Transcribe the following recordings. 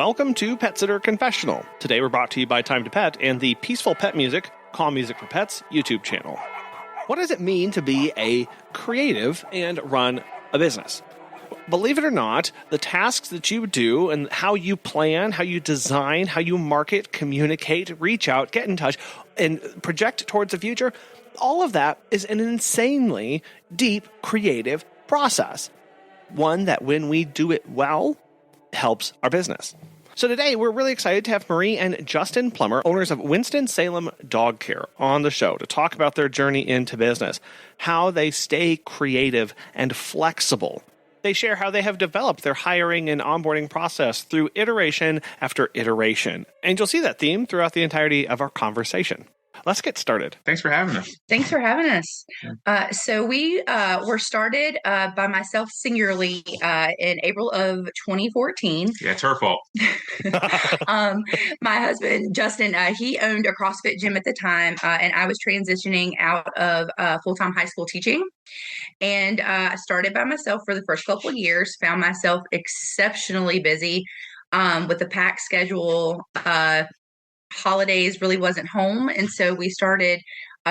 Welcome to Pet Sitter Confessional. Today we're brought to you by Time to Pet and the Peaceful Pet Music, Calm Music for Pets YouTube channel. What does it mean to be a creative and run a business? Believe it or not, the tasks that you do and how you plan, how you design, how you market, communicate, reach out, get in touch, and project towards the future, all of that is an insanely deep creative process. One that when we do it well, helps our business. So today, we're really excited to have Marie and Justin Plummer, owners of Winston Salem Dog Care, on the show to talk about their journey into business, how they stay creative and flexible. They share how they have developed their hiring and onboarding process through iteration after iteration. And you'll see that theme throughout the entirety of our conversation. Let's get started. Thanks for having us. Thanks for having us. So we were started by myself singularly in April of 2014. Yeah, it's her fault. My husband, Justin, he owned a CrossFit gym at the time, and I was transitioning out of full-time high school teaching. And I started by myself for the first couple of years, found myself exceptionally busy with the packed schedule. Holidays really wasn't home. And so we started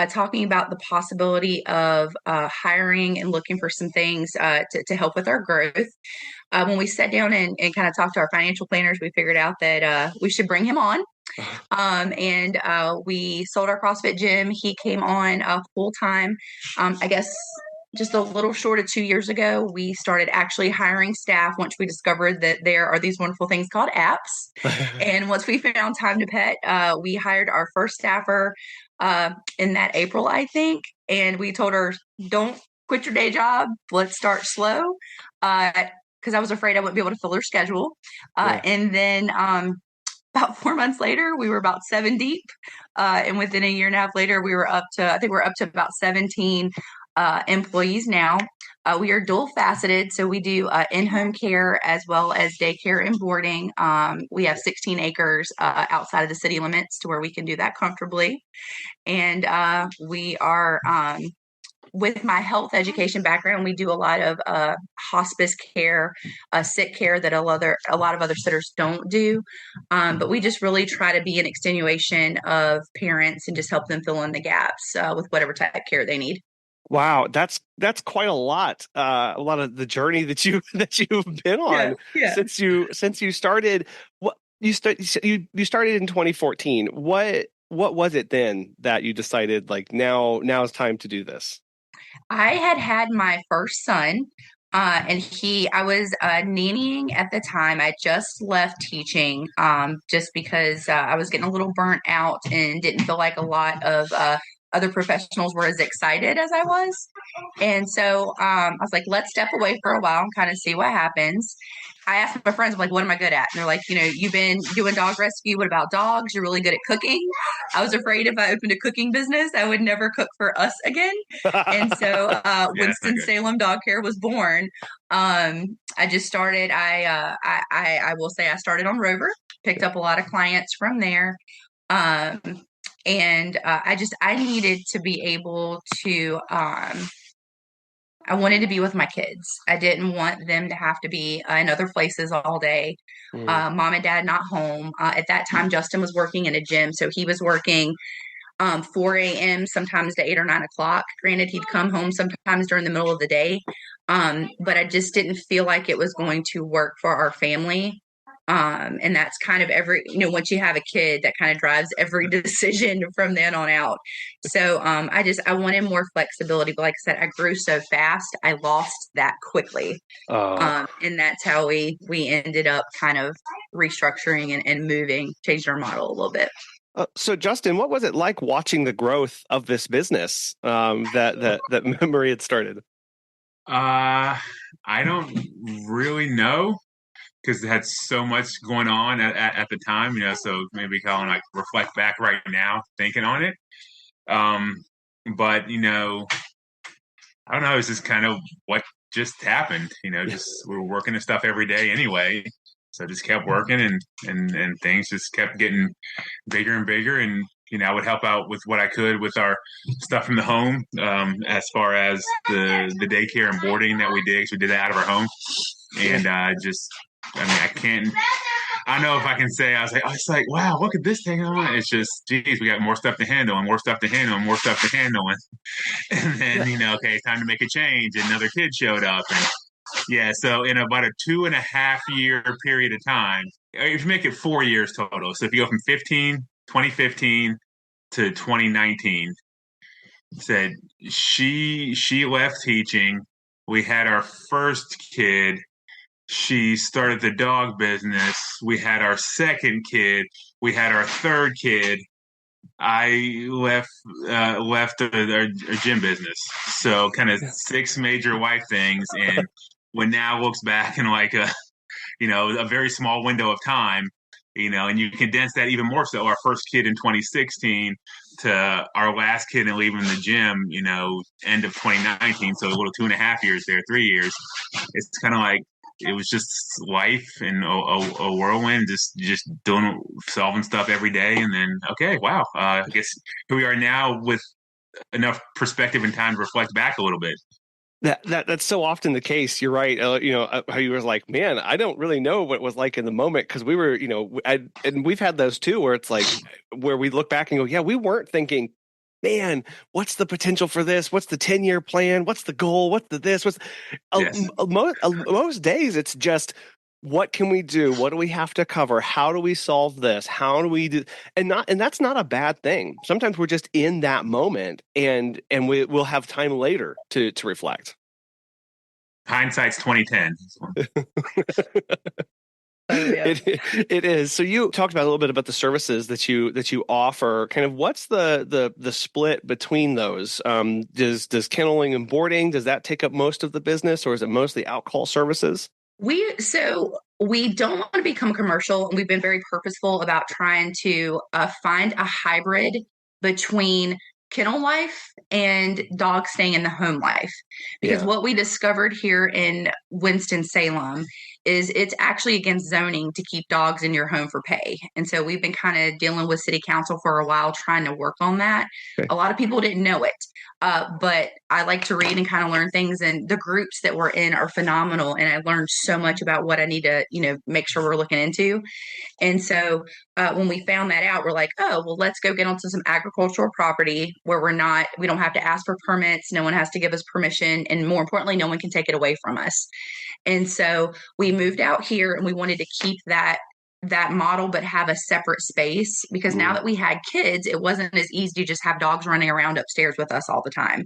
talking about the possibility of hiring and looking for some things to help with our growth. When we sat down and kind of talked to our financial planners, we figured out that we should bring him on. And we sold our CrossFit gym. He came on full time, I guess, just a little short of 2 years ago. We started actually hiring staff once we discovered that there are these wonderful things called apps. And once we found Time to Pet, we hired our first staffer in that April, I think. And we told her, don't quit your day job. Let's start slow. Because I was afraid I wouldn't be able to fill her schedule. And then about 4 months later, we were about 7 deep. And within a year and a half later, we were up to, I think we're up to about 17 employees now. We are dual faceted, so we do in-home care as well as daycare and boarding. We have 16 acres outside of the city limits to where we can do that comfortably. And we are, with my health education background, we do a lot of hospice care, sick care that a lot of other sitters don't do. But we just really try to be an extenuation of parents and just help them fill in the gaps with whatever type of care they need. Wow, that's quite a lot of the journey that you've been on since you started. You started in 2014. What was it then that you decided like now is time to do this? I had my first son, and I was nannying at the time. I just left teaching just because I was getting a little burnt out and didn't feel like a lot of other professionals were as excited as I was. And so I was like, let's step away for a while and kind of see what happens. I asked my friends, I'm like, what am I good at? And they're like, you've been doing dog rescue. What about dogs? You're really good at cooking. I was afraid if I opened a cooking business, I would never cook for us again. And so Winston Salem Dog Care was born. I just started, I will say I started on Rover, picked up a lot of clients from there. And I needed to be able to, I wanted to be with my kids. I didn't want them to have to be in other places all day. Mom and dad not home. At that time, Justin was working in a gym. So he was working 4 a.m., sometimes to 8 or 9 o'clock. Granted, he'd come home sometimes during the middle of the day. But I just didn't feel like it was going to work for our family. And that's kind of once you have a kid, that kind of drives every decision from then on out. So I wanted more flexibility. But like I said, I grew so fast, I lost that quickly. And that's how we ended up kind of restructuring and moving, changed our model a little bit. So Justin, what was it like watching the growth of this business that Marie had started? I don't really know, because it had so much going on at the time, so maybe kind of like reflect back right now thinking on it. But, I don't know, it's just kind of what just happened, just we were working and stuff every day anyway. So just kept working and things just kept getting bigger and bigger. And, I would help out with what I could with our stuff from the home, as far as the daycare and boarding that we did. So we did that out of our home. And I I don't know if I can say I was like, wow, look at this thing on. It's just, geez, we got more stuff to handle and more stuff to handle and more stuff to handle. And then, okay, it's time to make a change. Another kid showed up. And yeah, so in about a 2.5 year period of time, if you make it 4 years total. So if you go from 2015 to 2019, said she left teaching. We had our first kid. She started the dog business. We had our second kid. We had our third kid. I left our gym business. So kind of 6 major life things, and when now looks back in like a very small window of time, and you condense that even more. So our first kid in 2016 to our last kid and leaving the gym, end of 2019. So a little 2.5 years there, 3 years. It's kind of like it was just life and a whirlwind, just doing solving stuff every day, and then okay, wow, I guess here we are now with enough perspective and time to reflect back a little bit. That's so often the case. You're right. How you were like, man, I don't really know what it was like in the moment because we were, and we've had those too, where it's like, where we look back and go, yeah, we weren't thinking, man, what's the potential for this? What's the 10-year plan? What's the goal? What's the this? Yes. Most days it's just, what can we do? What do we have to cover? How do we solve this? How do we do? And that's not a bad thing. Sometimes we're just in that moment, and we'll have time later to reflect. Hindsight's 2010. Oh, yeah. It is. So you talked about a little bit about the services that you offer. Kind of what's the split between those? Does kenneling and boarding, does that take up most of the business, or is it mostly out-call services? We don't want to become commercial, and we've been very purposeful about trying to find a hybrid between kennel life and dog staying in the home life. Because what we discovered here in Winston-Salem is it's actually against zoning to keep dogs in your home for pay. And so we've been kind of dealing with city council for a while trying to work on that. Okay. A lot of people didn't know it. But I like to read and kind of learn things, and the groups that we're in are phenomenal. And I learned so much about what I need to, make sure we're looking into. And so when we found that out, we're like, oh, well, let's go get onto some agricultural property where we don't have to ask for permits. No one has to give us permission. And more importantly, no one can take it away from us. And so we moved out here, and we wanted to keep that model, but have a separate space, because now that we had kids, it wasn't as easy to just have dogs running around upstairs with us all the time.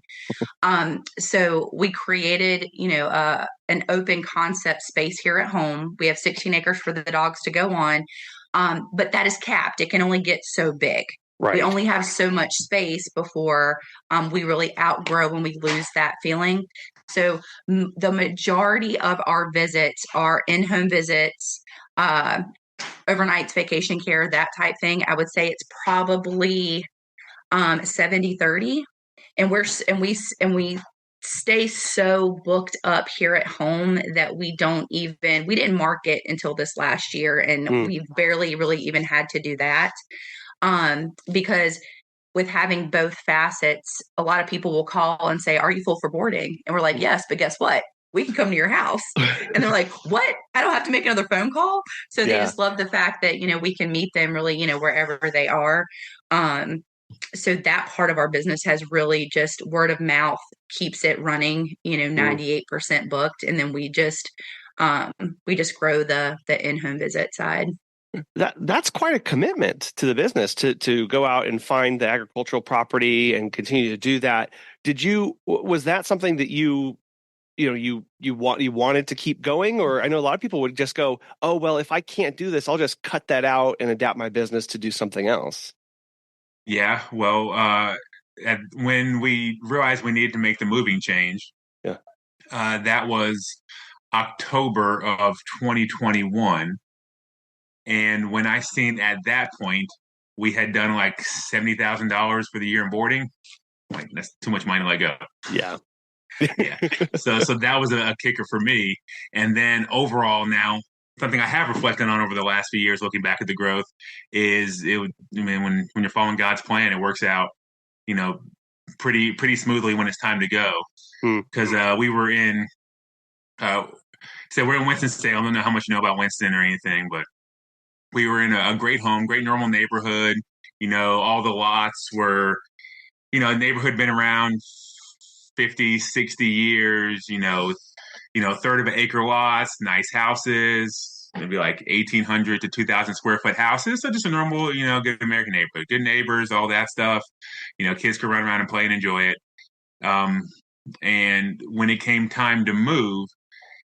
So we created, an open concept space here at home. We have 16 acres for the dogs to go on. But that is capped. It can only get so big. Right. We only have so much space before we really outgrow when we lose that feeling. So the majority of our visits are in-home visits, overnights, vacation care, that type thing. I would say it's probably 70-30. And we stay so booked up here at home that we didn't market until this last year, and we barely really even had to do that. Because with having both facets, a lot of people will call and say, are you full for boarding? And we're like, yes, but guess what? We can come to your house. And they're like, what? I don't have to make another phone call. So they just love the fact that, we can meet them really, wherever they are. So that part of our business has really just word of mouth keeps it running, 98% booked. And then we just grow the in-home visit side. That's quite a commitment to the business to go out and find the agricultural property and continue to do that. Was that something that you wanted to keep going? Or I know a lot of people would just go, oh, well, if I can't do this, I'll just cut that out and adapt my business to do something else. Yeah. Well, when we realized we needed to make the moving change, that was October of 2021. And when I seen at that point, we had done like $70,000 for the year in boarding. Like, that's too much money to let go. Yeah. Yeah. So that was a kicker for me. And then overall now, something I have reflected on over the last few years, looking back at the growth, is when you're following God's plan, it works out, pretty smoothly when it's time to go. Because we were in, we're in Winston-Salem. I don't know how much you know about Winston or anything, but we were in a great home, great normal neighborhood. All the lots were, the neighborhood been around 50, 60 years, third of an acre lots, nice houses, maybe like 1,800 to 2,000 square foot houses. So just a normal, good American neighborhood, good neighbors, all that stuff. Kids could run around and play and enjoy it. And when it came time to move,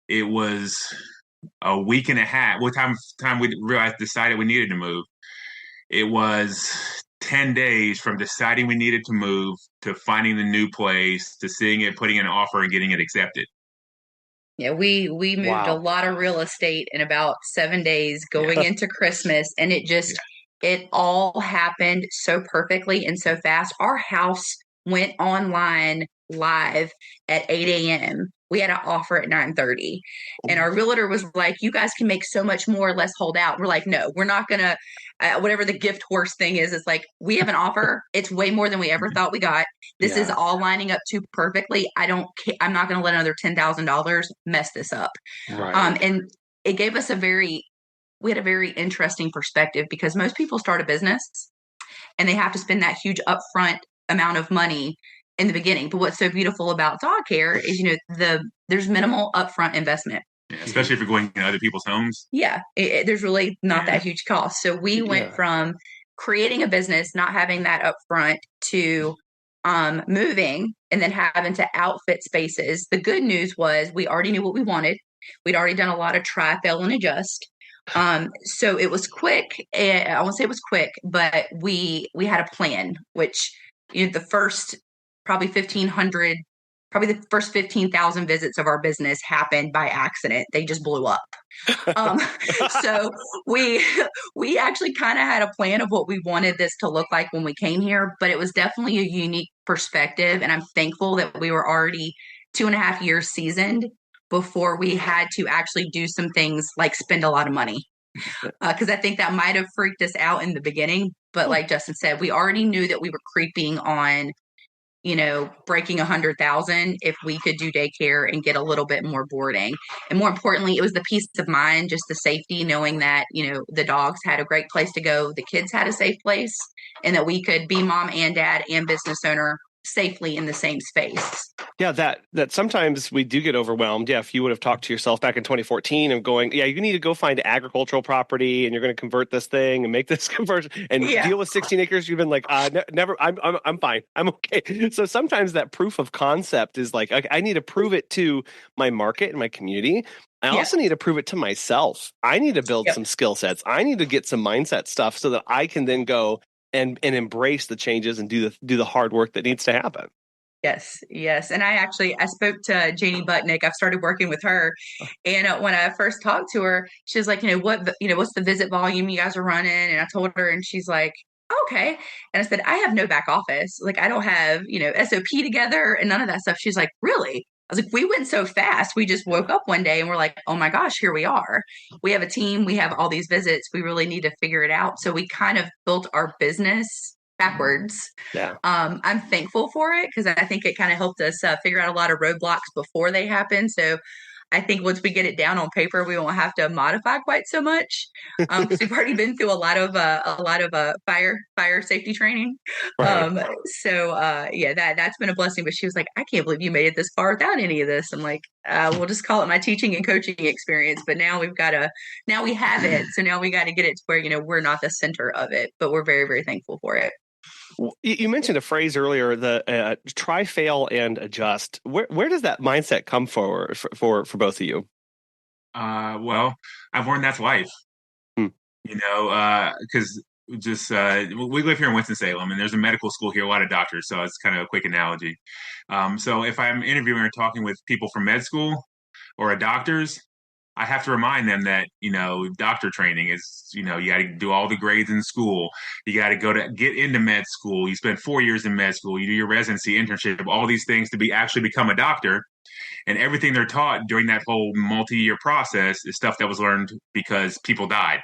it was a week and a half. What time we decided we needed to move? It was 10 days from deciding we needed to move to finding the new place to seeing it, putting in an offer, and getting it accepted. Yeah, we moved a lot of real estate in about 7 days going into Christmas, and it all happened so perfectly and so fast. Our house went online live at 8 a.m. We had an offer at 9:30, and our realtor was like, "You guys can make so much more. Let's hold out." We're like, "No, we're not gonna." Whatever the gift horse thing is, it's like, we have an offer. It's way more than we ever thought we got. This is all lining up too perfectly. I'm not going to let another $10,000 mess this up. Right. And it gave us we had a very interesting perspective, because most people start a business and they have to spend that huge upfront amount of money in the beginning. But what's so beautiful about dog care is, there's minimal upfront investment. Yeah, especially if you're going in other people's homes. Yeah, there's really not that huge cost. So we went from creating a business, not having that upfront, to moving and then having to outfit spaces. The good news was we already knew what we wanted. We'd already done a lot of try, fail, and adjust. So it was quick. I won't say it was quick, but we had a plan, which the first probably 1,500. Probably the first 15,000 visits of our business happened by accident. They just blew up. So we actually kind of had a plan of what we wanted this to look like when we came here, but it was definitely a unique perspective. And I'm thankful that we were already 2.5 years seasoned before we had to actually do some things like spend a lot of money. Because I think that might have freaked us out in the beginning. But like Justin said, we already knew that we were creeping on breaking 100,000 if we could do daycare and get a little bit more boarding. And more importantly, it was the peace of mind, just the safety, knowing that, the dogs had a great place to go, the kids had a safe place, and that we could be mom and dad and business owner safely in the same space. Yeah, that sometimes we do get overwhelmed. Yeah, if you would have talked to yourself back in 2014 and going, yeah, you need to go find agricultural property and you're going to convert this thing and make this conversion and deal with 16 acres. You've been like, never. I'm fine. I'm okay. So sometimes that proof of concept is like, I need to prove it to my market and my community. I also need to prove it to myself. I need to build some skill sets. I need to get some mindset stuff so that I can then go and embrace the changes and do the hard work that needs to happen. Yes. And I spoke to Janie Butnick. I've started working with her. And when I first talked to her, she was like, what's the visit volume you guys are running? And I told her, and she's like, okay. And I said, I have no back office. Like, I don't have, SOP together and none of that stuff. She's like, really? I was like, we went so fast. We just woke up one day and we're like, oh my gosh, here we are. We have a team. We have all these visits. We really need to figure it out. So we kind of built our business backwards. Yeah. I'm thankful for it, because I think it kind of helped us figure out a lot of roadblocks before they happen. So I think once we get it down on paper, we won't have to modify quite so much. Because we've already been through a lot of fire safety training. Right. That's been a blessing. But she was like, I can't believe you made it this far without any of this. I'm like, we'll just call it my teaching and coaching experience. But now we have it. So now we got to get it to where, we're not the center of it, but we're very, very thankful for it. You mentioned a phrase earlier, the try, fail, and adjust. Where does that mindset come for both of you? Well, I've learned that's life. Because we live here in Winston Salem, and there's a medical school here, a lot of doctors. So it's kind of a quick analogy. So if I'm interviewing or talking with people from med school or doctors, I have to remind them that, doctor training is, you got to do all the grades in school. You got to get into med school. You spend 4 years in med school. You do your residency, internship, all these things to actually become a doctor. And everything they're taught during that whole multi-year process is stuff that was learned because people died.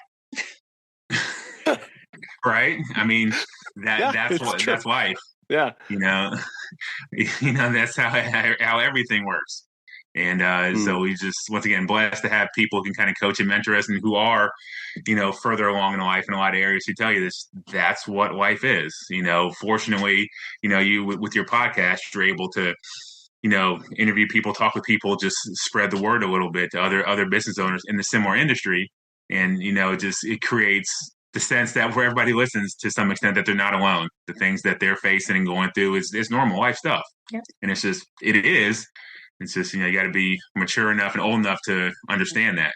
Right? I mean, that's life. Yeah. That's how everything works. And so we just, once again, blessed to have people who can kind of coach and mentor us and who are, further along in life in a lot of areas who tell you this, that's what life is. Fortunately, you with your podcast, you're able to, interview people, talk with people, just spread the word a little bit to other business owners in the similar industry. And, it creates the sense that where everybody listens to some extent that they're not alone. The things that they're facing and going through is normal life stuff. Yep. And it's just, it is. It's just, you got to be mature enough and old enough to understand that.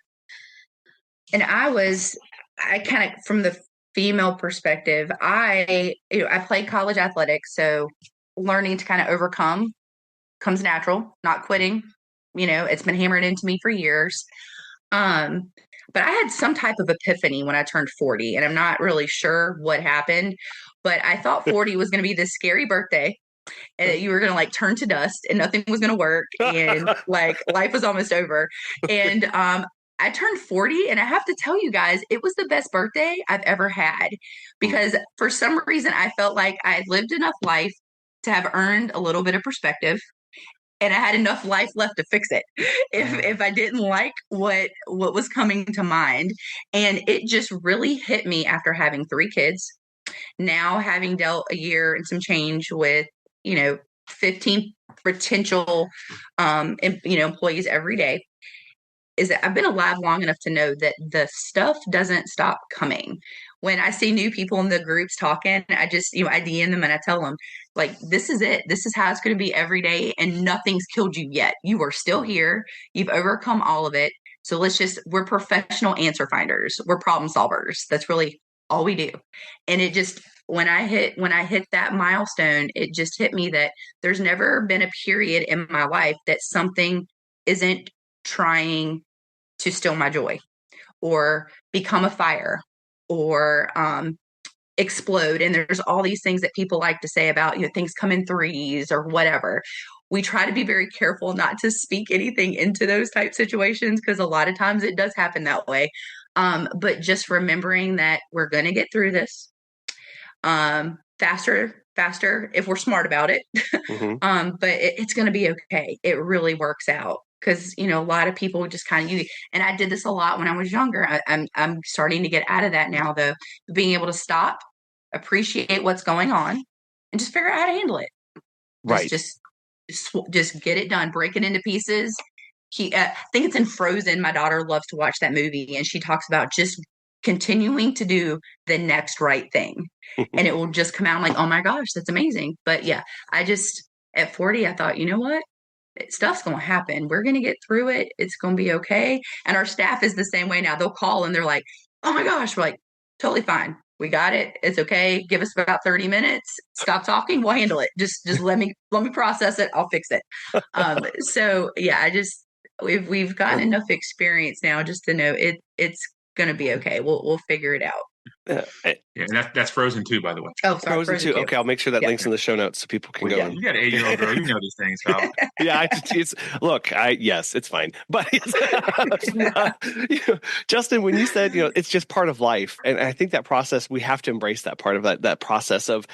And I kind of, from the female perspective, I played college athletics. So learning to kind of overcome comes natural, not quitting. It's been hammered into me for years. But I had some type of epiphany when I turned 40, and I'm not really sure what happened, but I thought 40 was going to be this scary birthday. And that you were going to like turn to dust and nothing was going to work. And like life was almost over. And I turned 40, and I have to tell you guys, it was the best birthday I've ever had, because for some reason I felt like I had lived enough life to have earned a little bit of perspective. And I had enough life left to fix it if I didn't like what was coming to mind. And it just really hit me after having 3 kids, now having dealt a year and some change with 15 potential, employees every day, is that I've been alive long enough to know that the stuff doesn't stop coming. When I see new people in the groups talking, I just, I DM them and I tell them, like, this is it. This is how it's going to be every day. And nothing's killed you yet. You are still here. You've overcome all of it. So we're professional answer finders. We're problem solvers. That's really all we do. And it just, when I hit that milestone, it just hit me that there's never been a period in my life that something isn't trying to steal my joy or become a fire or explode. And there's all these things that people like to say about, things come in threes or whatever. We try to be very careful not to speak anything into those type situations, because a lot of times it does happen that way. But just remembering that we're going to get through this faster if we're smart about it. Mm-hmm. But it's going to be okay. It really works out. Because, a lot of people just kind of, and I did this a lot when I was younger. I'm starting to get out of that now, though, being able to stop, appreciate what's going on, and just figure out how to handle it. Right. Just get it done, break it into pieces. I think it's in Frozen. My daughter loves to watch that movie, and she talks about just continuing to do the next right thing. And it will just come out like, oh my gosh, that's amazing. But yeah, at 40, I thought, you know what? Stuff's going to happen. We're going to get through it. It's going to be okay. And our staff is the same way now. They'll call and they're like, oh my gosh, we're like, totally fine. We got it. It's okay. Give us about 30 minutes. Stop talking. We'll handle it. Just let me process it. I'll fix it. So yeah, we've gotten enough experience now just to know it's going to be okay. We'll figure it out. Yeah, and that's Frozen 2, by the way. Oh, sorry, Frozen 2. Okay, I'll make sure that links in the show notes so people can go. You got an 8-year-old girl. You know these things, pal. Yeah, yes, it's fine. But Justin, when you said, it's just part of life, and I think that process, we have to embrace that part of that process of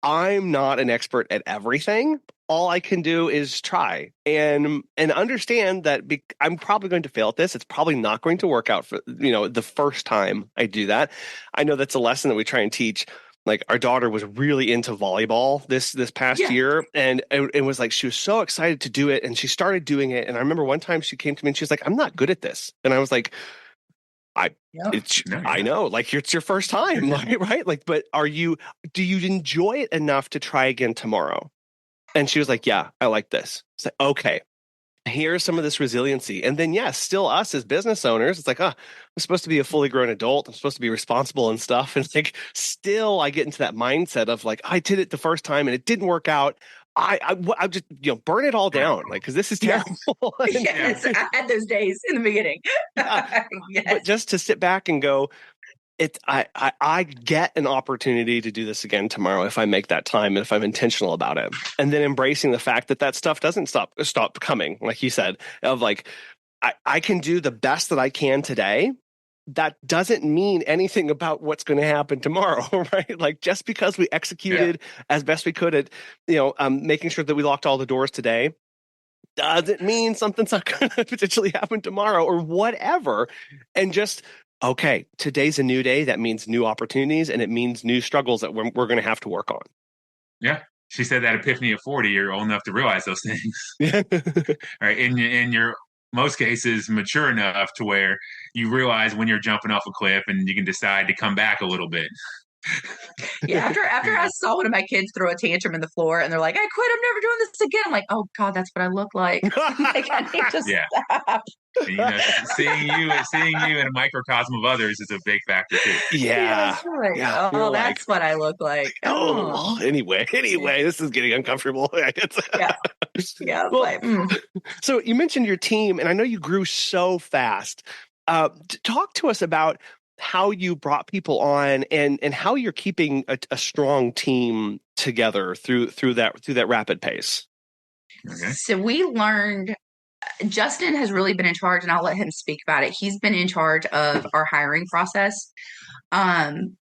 I'm not an expert at everything. All I can do is try and understand that I'm probably going to fail at this. It's probably not going to work out for, the first time I do that. I know that's a lesson that we try and teach. Like, our daughter was really into volleyball this past year, and it was like she was so excited to do it, and she started doing it. And I remember one time she came to me and she was like, I'm not good at this. And I was like, I know, like, it's your first time, right? Like, but do you enjoy it enough to try again tomorrow? And she was like, yeah, I like this. It's like, okay, here's some of this resiliency. And then, yes, still us as business owners, it's like, I'm supposed to be a fully grown adult. I'm supposed to be responsible and stuff. And it's like, still I get into that mindset of like, I did it the first time and it didn't work out. I just, burn it all down. Like, cause this is terrible. Yes, I had those days in the beginning. Yes. But just to sit back and go, I get an opportunity to do this again tomorrow if I make that time and if I'm intentional about it. And then embracing the fact that stuff doesn't stop coming, like you said, of like, I can do the best that I can today. That doesn't mean anything about what's going to happen tomorrow, right? Like, just because we executed as best we could at, making sure that we locked all the doors today, doesn't mean something's not going to potentially happen tomorrow or whatever. And just, okay, today's a new day. That means new opportunities, and it means new struggles that we're going to have to work on. Yeah. She said that epiphany of 40, you're old enough to realize those things. Right. In your most cases, mature enough to where you realize when you're jumping off a cliff and you can decide to come back a little bit. Yeah, after I saw one of my kids throw a tantrum in the floor and they're like, I quit, I'm never doing this again. I'm like, oh God, that's what I look like. Like, I need to stop. And, seeing you in a microcosm of others is a big factor too. Yeah. Like, yeah. Oh, that's what I look like. Oh, anyway, this is getting uncomfortable. Yeah. Well, so you mentioned your team, and I know you grew so fast. Talk to us about how you brought people on and how you're keeping a strong team together through that rapid pace. Okay. So we learned Justin has really been in charge, and I'll let him speak about it. He's been in charge of our hiring process. And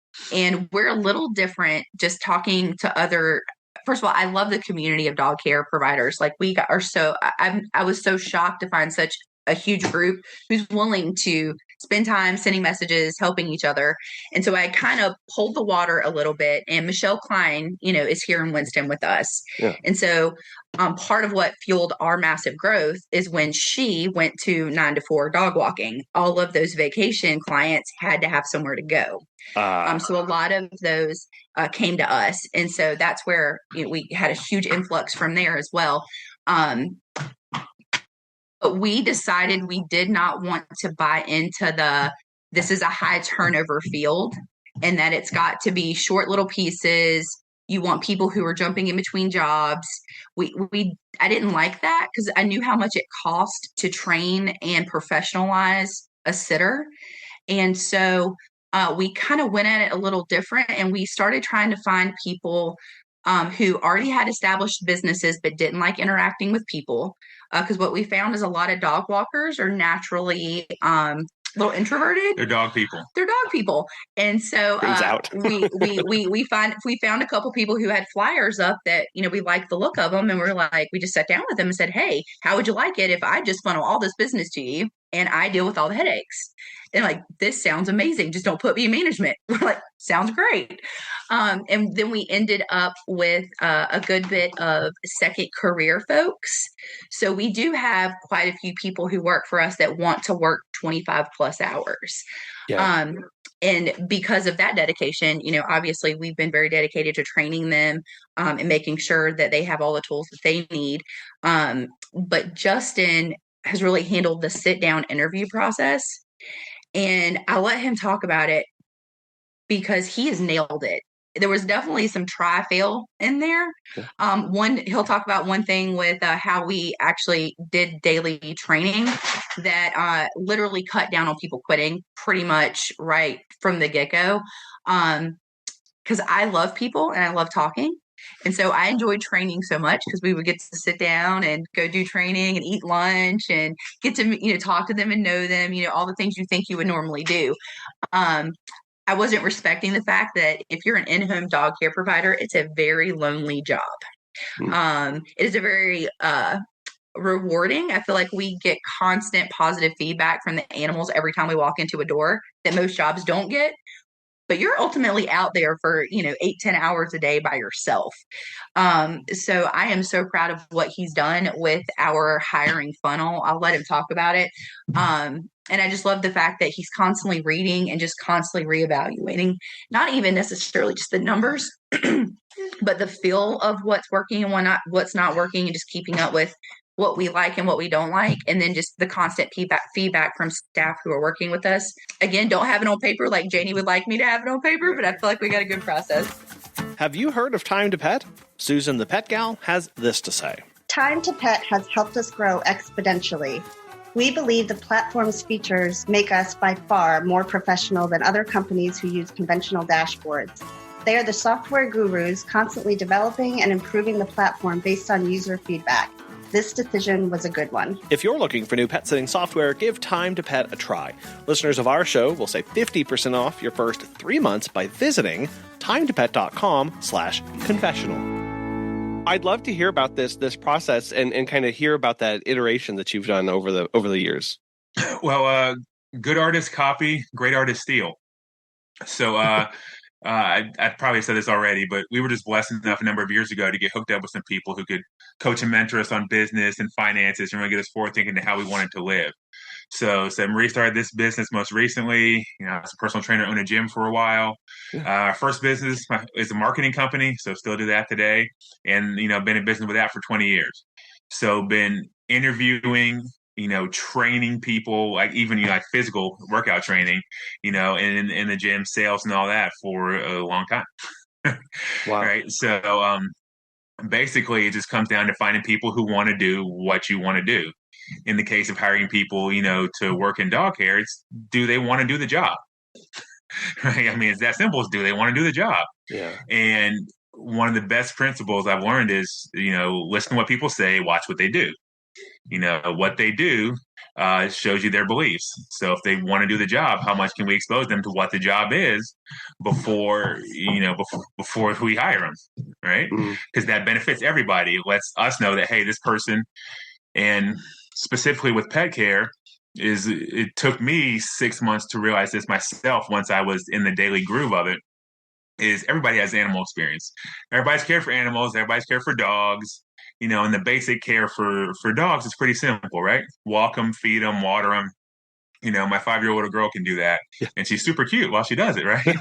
we're a little different just talking to other. First of all, I love the community of dog care providers. Like I was so shocked to find such a huge group who's willing to spend time sending messages, helping each other. And so I kind of pulled the water a little bit, and Michelle Klein, is here in Winston with us. Yeah. And so part of what fueled our massive growth is when she went to 9 to 4 dog walking, all of those vacation clients had to have somewhere to go. So a lot of those came to us. And so that's where we had a huge influx from there as well. But we decided we did not want to buy into this is a high turnover field, and that it's got to be short little pieces. You want people who are jumping in between jobs. I didn't like that because I knew how much it cost to train and professionalize a sitter. And so we kind of went at it a little different, and we started trying to find people who already had established businesses but didn't like interacting with people. Because what we found is a lot of dog walkers are naturally a little introverted. They're dog people. And so we found a couple people who had flyers up that, we liked the look of them. And we just sat down with them and said, hey, how would you like it if I just funnel all this business to you and I deal with all the headaches? And this sounds amazing. Just don't put me in management. We're like, sounds great. And then we ended up with a good bit of second career folks. So we do have quite a few people who work for us that want to work 25 plus hours. Yeah. And because of that dedication, obviously we've been very dedicated to training them and making sure that they have all the tools that they need. But Justin has really handled the sit down interview process. And I'll let him talk about it because he has nailed it. There was definitely some try-fail in there. He'll talk about one thing with how we actually did daily training that literally cut down on people quitting pretty much right from the get-go. Because I love people and I love talking. And so I enjoyed training so much because we would get to sit down and go do training and eat lunch and get to, talk to them and know them, all the things you think you would normally do. I wasn't respecting the fact that if you're an in-home dog care provider, it's a very lonely job. It is a very rewarding. I feel like we get constant positive feedback from the animals every time we walk into a door that most jobs don't get. But you're ultimately out there for, 8-10 hours a day by yourself. So I am so proud of what he's done with our hiring funnel. I'll let him talk about it. And I just love the fact that he's constantly reading and just constantly reevaluating, not even necessarily just the numbers, but the feel of what's working and what's not working, and just keeping up with what we like and what we don't like. And then just the constant feedback from staff who are working with us. Again, don't have it on paper like Janie would like me to have it on paper, but I feel like we got a good process. Have you heard of Time to Pet? Susan the Pet Gal has this to say. Time to Pet has helped us grow exponentially. We believe the platform's features make us by far more professional than other companies who use conventional dashboards. They are the software gurus constantly developing and improving the platform based on user feedback. This decision was a good one. If you're looking for new pet sitting software, give Time to Pet a try. Listeners of our show will save 50% off your first 3 months by visiting timetopet.com/confessional. I'd love to hear about this process and kind of hear about that iteration that you've done over the years. Well, good artists copy, great artists steal. So I probably said this already, but we were just blessed enough a number of years ago to get hooked up with some people who could coach and mentor us on business and finances and really get us forward thinking to how we wanted to live. So Marie started this business most recently. As a personal trainer, owned a gym for a while. Yeah. First business is a marketing company, so still do that today. And, been in business with that for 20 years. So been interviewing, training people, like even, like physical workout training, in the gym, sales and all that for a long time. Wow. Right. So basically it just comes down to finding people who want to do what you want to do. In the case of hiring people, to work in dog care, it's, do they want to do the job? Right? I mean, it's that simple as, do they want to do the job? Yeah. And one of the best principles I've learned is, listen to what people say, watch what they do. What they do shows you their beliefs. So if they want to do the job, how much can we expose them to what the job is before we hire them, right? Because that benefits everybody. It lets us know that, hey, this person, and specifically with pet care, it took me 6 months to realize this myself once I was in the daily groove of it, is everybody has animal experience. Everybody's cared for animals. Everybody's cared for dogs. And the basic care for dogs is pretty simple, right? Walk them, feed them, water them. My 5-year-old little girl can do that. And she's super cute while she does it, right?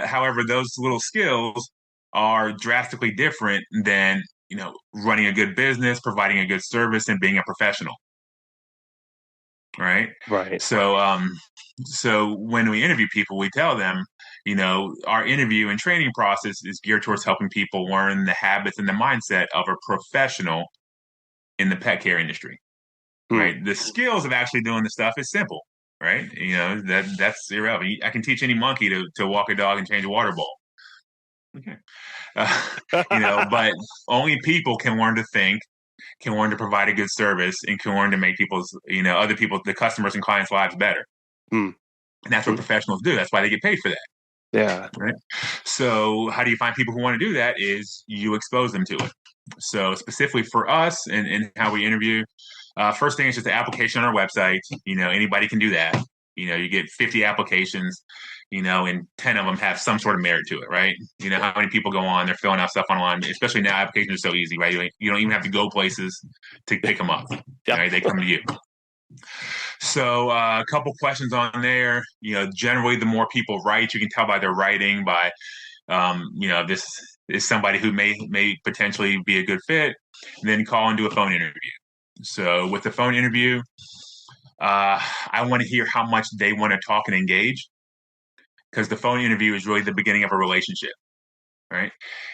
However, those little skills are drastically different than, running a good business, providing a good service, and being a professional. Right. Right. So when we interview people, we tell them, our interview and training process is geared towards helping people learn the habits and the mindset of a professional in the pet care industry. Right. The skills of actually doing the stuff is simple. Right. That's irrelevant. I can teach any monkey to walk a dog and change a water bowl. Okay. But only people can learn to think, can learn to provide a good service, and can learn to make other people, the customers and clients' lives better. And that's what professionals do. That's why they get paid for that. Yeah. Right. So how do you find people who want to do that? Is you expose them to it. So specifically for us and how we interview, first thing is just the application on our website. Anybody can do that. You get 50 applications, and 10 of them have some sort of merit to it, right? How many people go on, they're filling out stuff online, especially now applications are so easy, right? You don't even have to go places to pick them up. Yep. Right? They come to you. So a couple questions on there. Generally the more people write, you can tell by their writing, by, this is somebody who may potentially be a good fit. And then call and do a phone interview. So with the phone interview, I want to hear how much they want to talk and engage, because the phone interview is really the beginning of a relationship, right?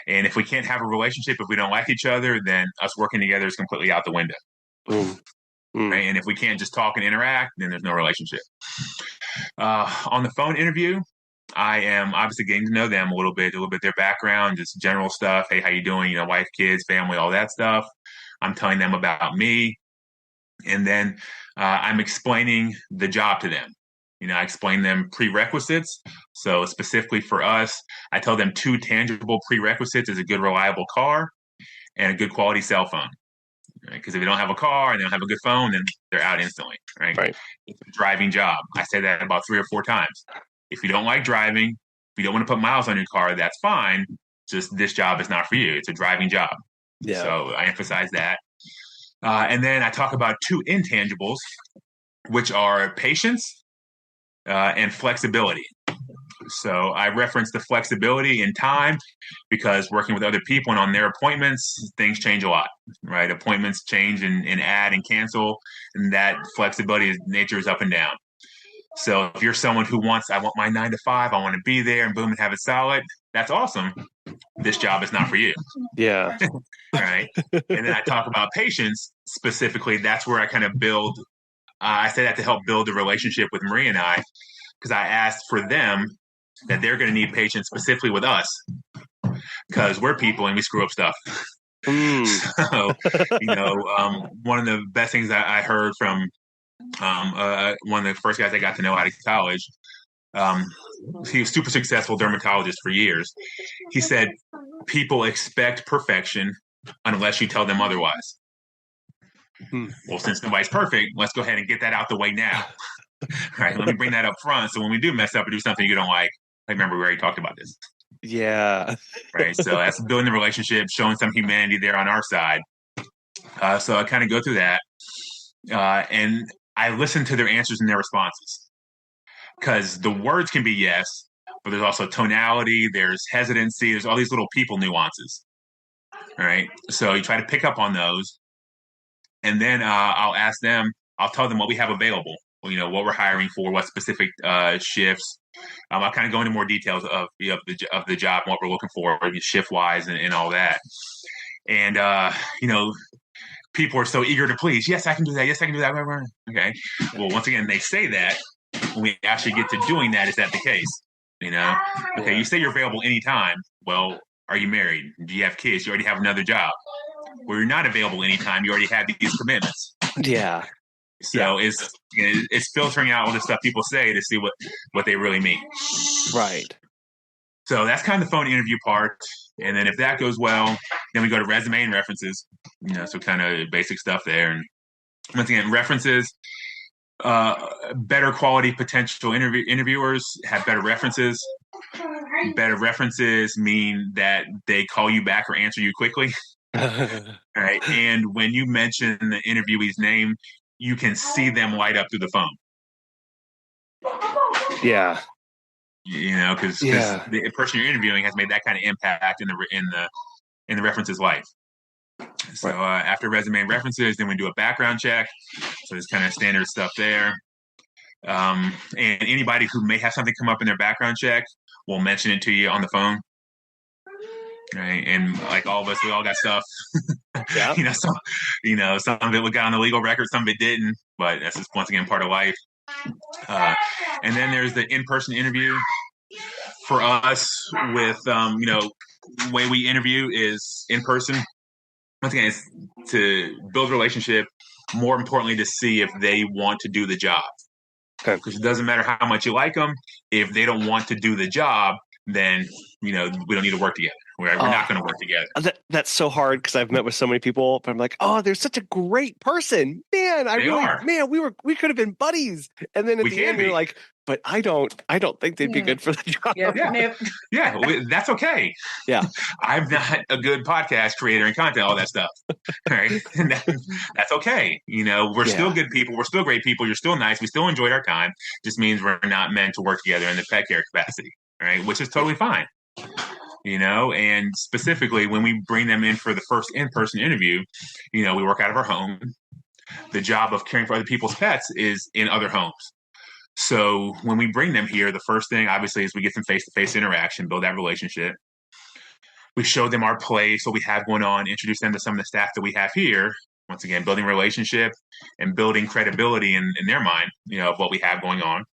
And if we can't have a relationship, if we don't like each other, then us working together is completely out the window. Right? And if we can't just talk and interact, then there's no relationship. On the phone interview, I am obviously getting to know them a little bit their background, just general stuff. Hey, how you doing? Wife, kids, family, all that stuff. I'm telling them about me. And then I'm explaining the job to them. I explain them prerequisites. So specifically for us, I tell them 2 tangible prerequisites is a good, reliable car and a good quality cell phone. Because if they don't have a car and they don't have a good phone, then they're out instantly. Right. It's a driving job. I say that about 3 or 4 times. If you don't like driving, if you don't want to put miles on your car, that's fine. Just this job is not for you. It's a driving job. Yeah. So I emphasize that. And then I talk about 2 intangibles, which are patience and flexibility. So I reference the flexibility in time because working with other people and on their appointments, things change a lot, right? Appointments change and add and cancel, and that flexibility nature is up and down. So if you're someone who I want my 9 to 5, I want to be there and boom and have it solid, that's awesome. This job is not for you. Yeah. Right. And then I talk about patience specifically. That's where I kind of build. I say that to help build the relationship with Marie and I, because I asked for them that they're going to need patience specifically with us, because we're people and we screw up stuff. So, one of the best things I heard from one of the first guys I got to know out of college he was super successful dermatologist for years. He said, people expect perfection unless you tell them otherwise. Well, since nobody's perfect, let's go ahead and get that out the way now. Right? Let me bring that up front. So when we do mess up or do something you don't like, I remember we already talked about this. Yeah. Right. So that's building the relationship, showing some humanity there on our side. So I kind of go through that. And I listen to their answers and their responses. Because the words can be yes, but there's also tonality, there's hesitancy, there's all these little people nuances. All right. So you try to pick up on those. And then I'll ask them, I'll tell them what we have available, what we're hiring for, what specific shifts. I'll kind of go into more details of the job and what we're looking for, shift wise and all that. And, people are so eager to please. Yes, I can do that. Yes, I can do that. Okay. Well, once again, they say that. When we actually get to doing that, is that the case? Okay, you say you're available anytime. Well, are you married? Do you have kids? You already have another job. Well, you're not available anytime. You already have these commitments. Yeah. So it's filtering out all the stuff people say to see what they really mean. Right. So that's kind of the phone interview part. And then if that goes well, then we go to resume and references. So kind of basic stuff there. And once again, references. Better quality potential interviewers have better references. Better references mean that they call you back or answer you quickly. All right. And when you mention the interviewee's name, you can see them light up through the phone. Yeah. Because the person you're interviewing has made that kind of impact in the reference's life. So after resume and references, then we do a background check. So there's kind of standard stuff there. And anybody who may have something come up in their background check, we'll mention it to you on the phone. Right. And like all of us, we all got stuff. Yeah. Some of it got on the legal record, some of it didn't, but that's just once again part of life. And then there's the in-person interview. For us, with the way we interview is in person. Once again, it's to build a relationship. More importantly, to see if they want to do the job. Okay. Because it doesn't matter how much you like them. If they don't want to do the job, then we don't need to work together. We're not going to work together. That's so hard because I've met with so many people, but I'm like, oh, they're such a great person, man. We could have been buddies. And then at the end, you're like, but I don't think they'd be good for the job. That's okay. Yeah, I'm not a good podcast creator and content, all that stuff. Right, and that's okay. We're still good people. We're still great people. You're still nice. We still enjoyed our time. Just means we're not meant to work together in the pet care capacity. Right, which is totally fine. And specifically when we bring them in for the first in-person interview, we work out of our home. The job of caring for other people's pets is in other homes. So when we bring them here, the first thing obviously is we get some face-to-face interaction, build that relationship. We show them our place, what we have going on, introduce them to some of the staff that we have here. Once again, building relationship and building credibility in their mind, of what we have going on.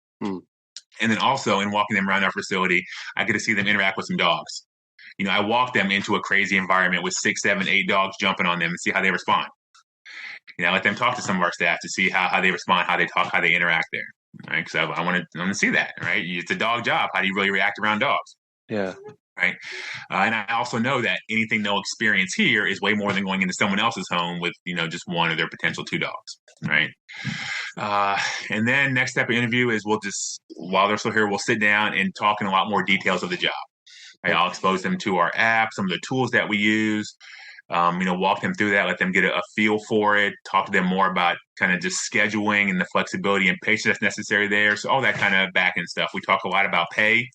And then also in walking them around our facility, I get to see them interact with some dogs. I walk them into a crazy environment with 6, 7, 8 dogs jumping on them and see how they respond. I let them talk to some of our staff to see how they respond, how they talk, how they interact there. Right? Because I want to see that. Right? It's a dog job. How do you really react around dogs? Yeah. Right. And I also know that anything they'll experience here is way more than going into someone else's home with just one of their potential 2 dogs. Right. And then next step of interview is we'll just, while they're still here, we'll sit down and talk in a lot more details of the job. Right? I'll expose them to our app, some of the tools that we use, walk them through that, let them get a feel for it, talk to them more about kind of just scheduling and the flexibility and patience that's necessary there. So all that kind of back end stuff. We talk a lot about pay,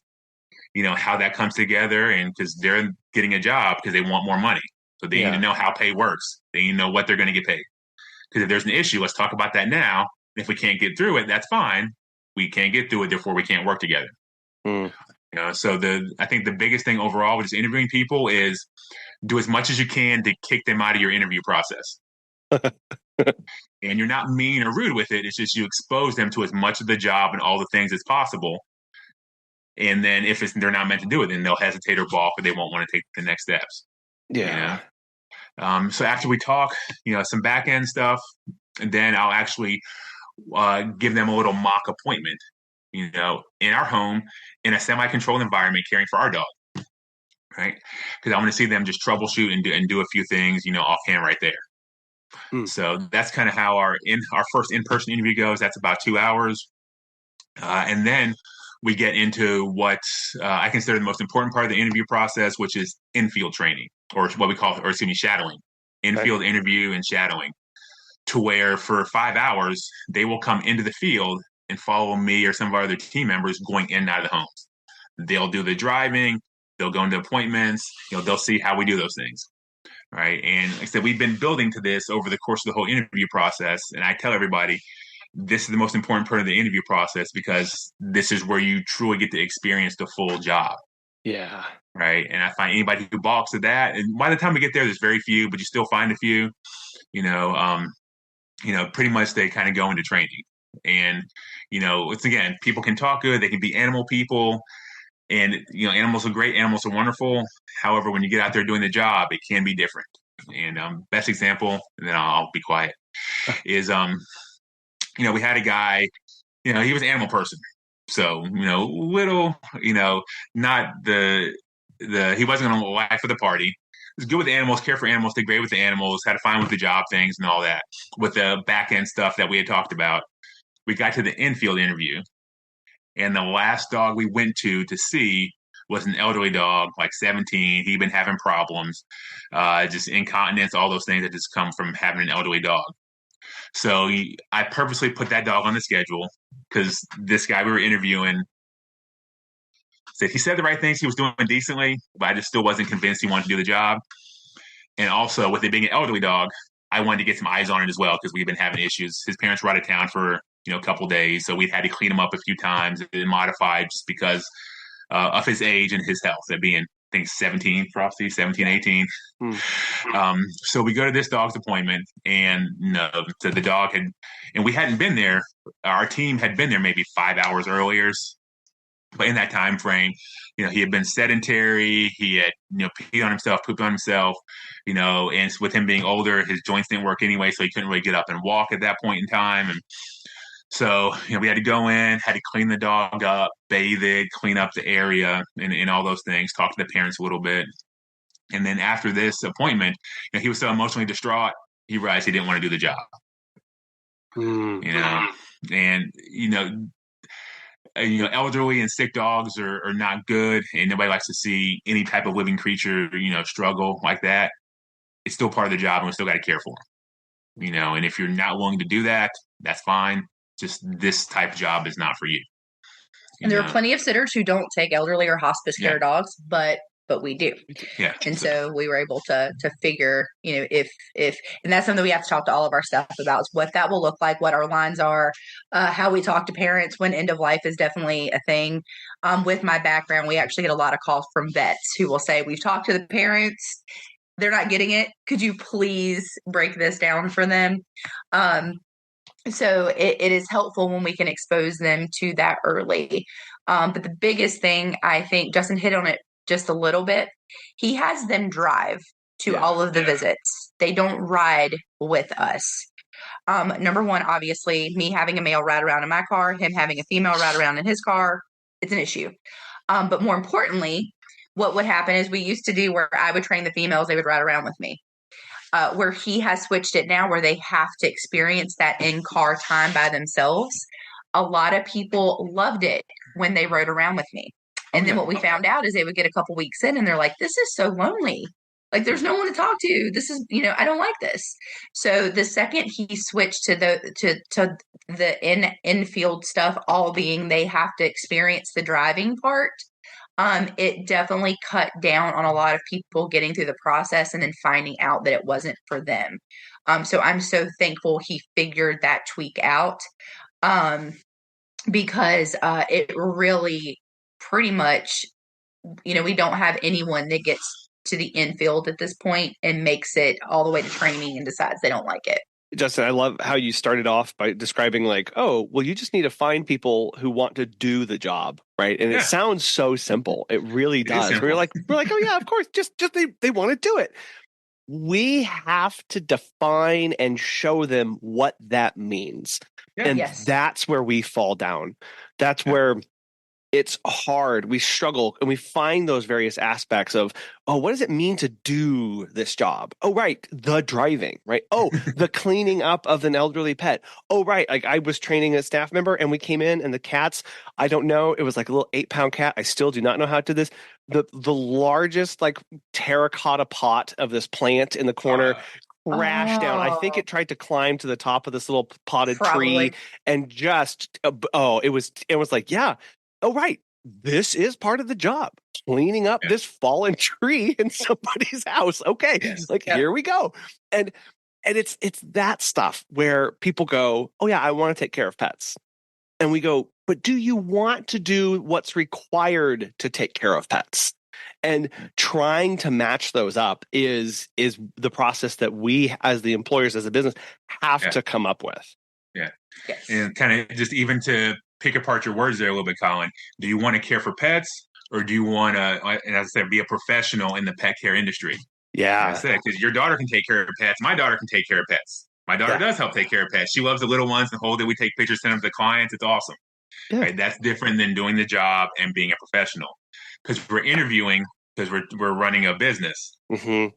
how that comes together, and because they're getting a job because they want more money. So they need to know how pay works. They need to know what they're going to get paid. Because if there's an issue, let's talk about that now. If we can't get through it, that's fine. We can't get through it, therefore we can't work together. So I think the biggest thing overall with just interviewing people is do as much as you can to kick them out of your interview process. And you're not mean or rude with it. It's just you expose them to as much of the job and all the things as possible. And then if they're not meant to do it, then they'll hesitate or balk, or they won't want to take the next steps. Yeah. So after we talk, some back end stuff, and then I'll actually give them a little mock appointment. in our home, in a semi-controlled environment, caring for our dog, right? Because I want to see them just troubleshoot and do a few things, offhand right there. So that's kind of how our first in-person interview goes. That's about 2 hours. And then we get into what I consider the most important part of the interview process, which is in-field training, or what we call, shadowing. In-field interview and shadowing, to where for 5 hours, they will come into the field and follow me or some of our other team members going in and out of the homes. They'll do the driving, they'll go into appointments, they'll see how we do those things. Right. And like I said, we've been building to this over the course of the whole interview process. And I tell everybody, this is the most important part of the interview process, because this is where you truly get to experience the full job. Yeah. Right. And I find anybody who balks at that, and by the time we get there, there's very few, but you still find a few, pretty much they kind of go into training. And, it's, again, people can talk good. They can be animal people. And, animals are great. Animals are wonderful. However, when you get out there doing the job, it can be different. And best example, and then I'll be quiet, is, we had a guy, he was an animal person. So, little, not he wasn't going to life of the party. He was good with animals, care for animals, did great with the animals, had to find with the job things and all that. With the back end stuff that we had talked about, we got to the infield interview. And the last dog we went to see was an elderly dog, like 17. He'd been having problems, just incontinence, all those things that just come from having an elderly dog. So I purposely put that dog on the schedule because this guy we were interviewing said he said the right things. He was doing decently, but I just still wasn't convinced he wanted to do the job. And also, with it being an elderly dog, I wanted to get some eyes on it as well, because we've been having issues. His parents were out of town for a couple of days, so we had to clean him up a few times and modify just because of his age and his health. That being, I think, 17, Frosty, 17, 18. So we go to this dog's appointment, and so the dog had, and we hadn't been there. Our team had been there maybe 5 hours earlier. But in that time frame, he had been sedentary. He had, peed on himself, pooped on himself, and with him being older, his joints didn't work anyway, so he couldn't really get up and walk at that point in time. And so, we had to go in, had to clean the dog up, bathe it, clean up the area, and all those things, talk to the parents a little bit. And then after this appointment, he was so emotionally distraught, he realized he didn't want to do the job. And, elderly and sick dogs are not good, and nobody likes to see any type of living creature, struggle like that. It's still part of the job, and we still got to care for them, and if you're not willing to do that, that's fine. Just this type of job is not for you. And there are plenty of sitters who don't take elderly or hospice care dogs, but we do. Yeah. And so we were able to figure, if, and that's something we have to talk to all of our staff about, is what that will look like, what our lines are, how we talk to parents when end of life is definitely a thing. With my background, we actually get a lot of calls from vets who will say, we've talked to the parents, they're not getting it. Could you please break this down for them? So it is helpful when we can expose them to that early. But the biggest thing, I think, Justin hit on it just a little bit. He has them drive to all of the visits. They don't ride with us. Number one, obviously, me having a male ride around in my car, him having a female ride around in his car, it's an issue. But more importantly, what would happen is we used to do where I would train the females, they would ride around with me. Where he has switched it now where they have to experience that in-car time by themselves. A lot of people loved it when they rode around with me. And then what we found out is they would get a couple weeks in and they're like, this is so lonely. Like, there's no one to talk to. This is, I don't like this. So the second he switched to the infield stuff, all being they have to experience the driving part, it definitely cut down on a lot of people getting through the process and then finding out that it wasn't for them. So I'm so thankful he figured that tweak out, because it really pretty much, we don't have anyone that gets to the infield at this point and makes it all the way to training and decides they don't like it. Justin, I love how you started off by describing like, oh, well, you just need to find people who want to do the job, right? And it sounds so simple. It really does. We're like, oh yeah, of course, just they want to do it. We have to define and show them what that means. Yeah. And Yes. that's where we fall down. That's where it's hard. We struggle and we find those various aspects of, oh, what does it mean to do this job? Oh, right. The driving, right? Oh, the cleaning up of an elderly pet. Oh, right. Like I was training a staff member and we came in and the cats, I don't know. It was like a little 8-pound cat. I still do not know how to do this. The largest like terracotta pot of this plant in the corner crashed down. I think it tried to climb to the top of this little potted Probably. tree and just, it was like, yeah. Oh, right. This is part of the job. Cleaning up this fallen tree in somebody's house. Okay. Yes. Like here we go. And it's that stuff where people go, oh yeah, I want to take care of pets. And we go, but do you want to do what's required to take care of pets? And trying to match those up is the process that we as the employers, as a business, have to come up with. Yeah. Yes. And kind of just even to pick apart your words there a little bit, Colin, do you want to care for pets or do you want to, and as I said, be a professional in the pet care industry? Yeah. Like I said, because your daughter can take care of pets. My daughter can take care of pets. My daughter does help take care of pets. She loves the little ones and hold it. We take pictures, send them to clients. It's awesome. Yeah. Right? That's different than doing the job and being a professional because we're interviewing because we're running a business. Mm-hmm.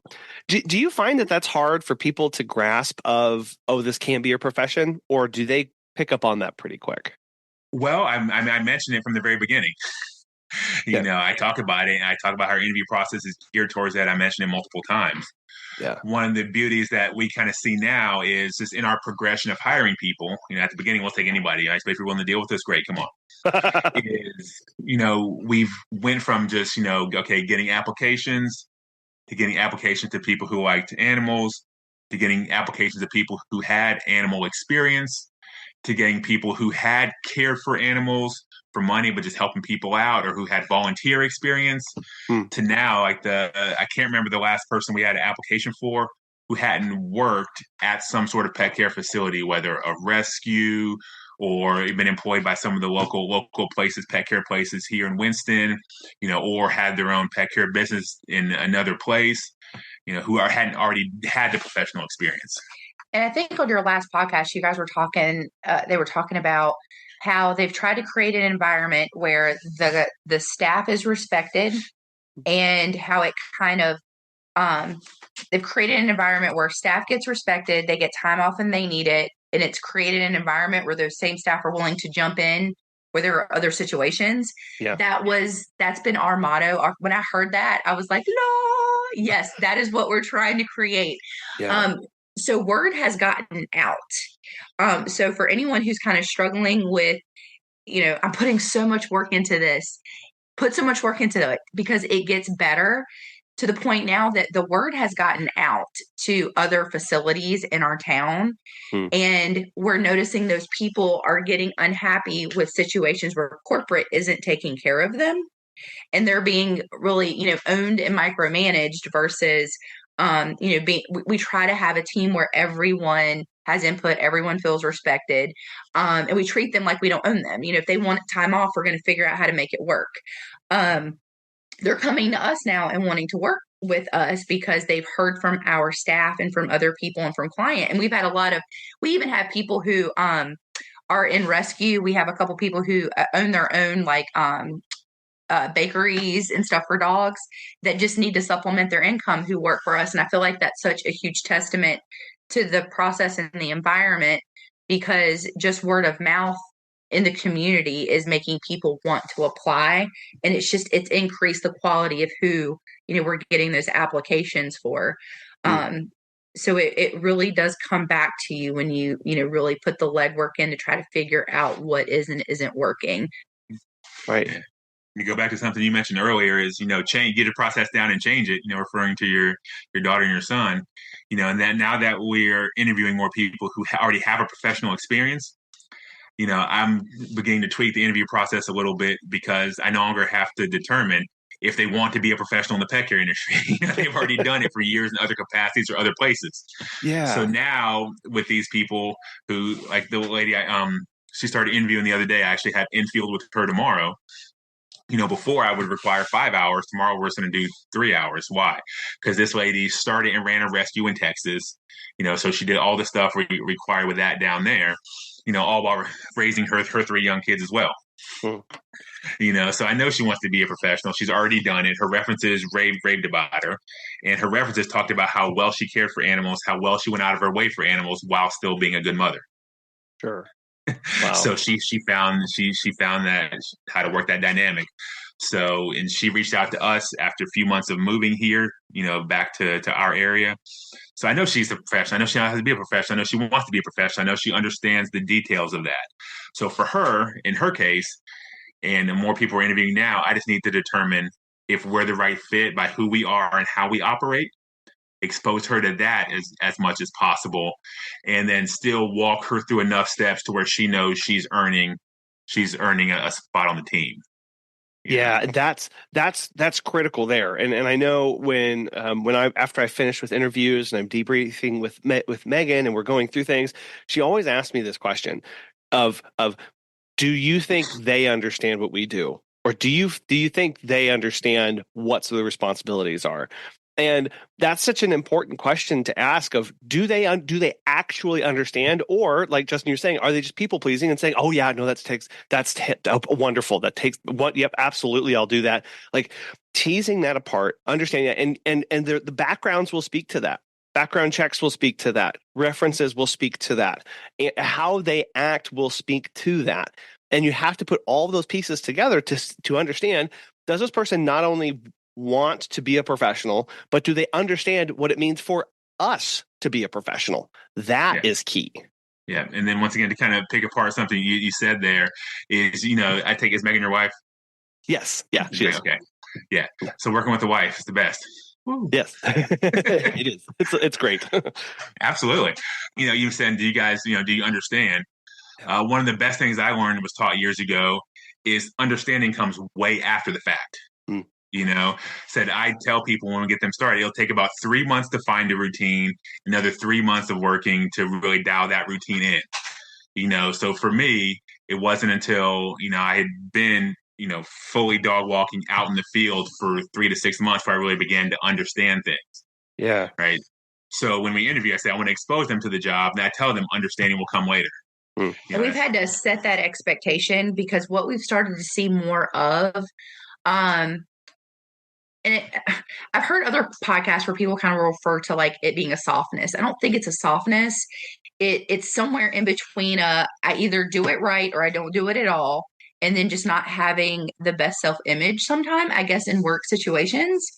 Do you find that that's hard for people to grasp of, oh, this can be your profession, or do they pick up on that pretty quick? Well, I mentioned it from the very beginning. You know, I talk about it and I talk about how our interview process is geared towards that. I mentioned it multiple times. Yeah. One of the beauties that we kind of see now is just in our progression of hiring people, you know, at the beginning, we'll take anybody. Right? So if you're willing to deal with this, great, come on. Is, you know, we've went from just, you know, okay, getting applications to getting applications to people who liked animals, to getting applications to people who had animal experience, to getting people who had cared for animals for money, but just helping people out, or who had volunteer experience, to now, like I can't remember the last person we had an application for who hadn't worked at some sort of pet care facility, whether a rescue or been employed by some of the local places, pet care places here in Winston, you know, or had their own pet care business in another place, you know, who hadn't already had the professional experience. And I think on your last podcast, you guys were talking, they were talking about how they've tried to create an environment where the staff is respected, and how it kind of, they've created an environment where staff gets respected, they get time off when they need it, and it's created an environment where those same staff are willing to jump in where there are other situations. Yeah. That's been our motto. When I heard that, I was like, no, yes, that is what we're trying to create. Yeah. So word has gotten out. So for anyone who's kind of struggling with, you know, I'm putting so much work into this, put so much work into it, because it gets better to the point now that the word has gotten out to other facilities in our town. And we're noticing those people are getting unhappy with situations where corporate isn't taking care of them. And they're being really, you know, owned and micromanaged versus, you know, we try to have a team where everyone has input, everyone feels respected, and we treat them like we don't own them. You know, if they want time off, we're going to figure out how to make it work. They're coming to us now and wanting to work with us because they've heard from our staff and from other people and from client. And we've had we even have people who are in rescue. We have a couple people who own their own like bakeries and stuff for dogs that just need to supplement their income, who work for us. And I feel like that's such a huge testament to the process and the environment, because just word of mouth in the community is making people want to apply. And it's increased the quality of who, you know, we're getting those applications for. So it really does come back to you when you know, really put the legwork in to try to figure out what is and isn't working. Right. Yeah. You go back to something you mentioned earlier is, you know, get the process down and change it, you know, referring to your daughter and your son, you know, and then now that we're interviewing more people who already have a professional experience, you know, I'm beginning to tweak the interview process a little bit, because I no longer have to determine if they want to be a professional in the pet care industry. You know, they've already done it for years in other capacities or other places. Yeah. So now with these people who, like the lady, she started interviewing the other day, I actually have infield with her tomorrow. You know, before I would require 5 hours. Tomorrow we're going to do 3 hours. Why? Because this lady started and ran a rescue in Texas. You know, so she did all the stuff required with that down there. all while raising her 3 young kids as well. So I know she wants to be a professional. She's already done it. Her references raved about her, and her references talked about how well she cared for animals, how well she went out of her way for animals while still being a good mother. Sure. Wow. So she found that how to work that dynamic. So, and she reached out to us after a few months of moving here, back to our area. So I know she's a professional. I know she knows how to be a professional. I know she wants to be a professional. I know she understands the details of that. So for her, in her case, and the more people we're interviewing now, I just need to determine if we're the right fit by who we are and how we operate, expose her to that as much as possible, and then still walk her through enough steps to where she knows she's earning a spot on the team. Yeah, and that's critical there. And I know when after I finish with interviews and I'm debriefing with Megan and we're going through things, she always asks me this question of do you think they understand what we do, or do you think they understand what the responsibilities are? And that's such an important question to ask of, do they actually understand? Or like Justin, you're saying, are they just people pleasing and saying, oh yeah, no, that's wonderful. That takes what? Yep. Absolutely. I'll do that. Like teasing that apart, understanding that, and the backgrounds will speak to that. Background checks will speak to that. References will speak to that. And how they act will speak to that. And you have to put all of those pieces together to understand, does this person not only want to be a professional, but do they understand what it means for us to be a professional? That is key. Yeah. And then once again, to kind of pick apart something you said there is, I take it as Megan your wife? Yes. Yeah, she is. Okay. Yeah. So working with the wife is the best. Woo. Yes, it is. It's great. Absolutely. You said, do you understand? One of the best things I learned was taught years ago is understanding comes way after the fact. Said I tell people when we get them started, it'll take about 3 months to find a routine, another 3 months of working to really dial that routine in. So for me, it wasn't until, I had been, fully dog walking out in the field for 3 to 6 months where I really began to understand things. Yeah. Right. So when we interview, I say, I want to expose them to the job, and I tell them understanding will come later. And we've had to set that expectation, because what we've started to see more of, I've heard other podcasts where people kind of refer to like it being a softness. I don't think it's a softness. It's somewhere in between I either do it right or I don't do it at all. And then just not having the best self-image sometime, I guess, in work situations.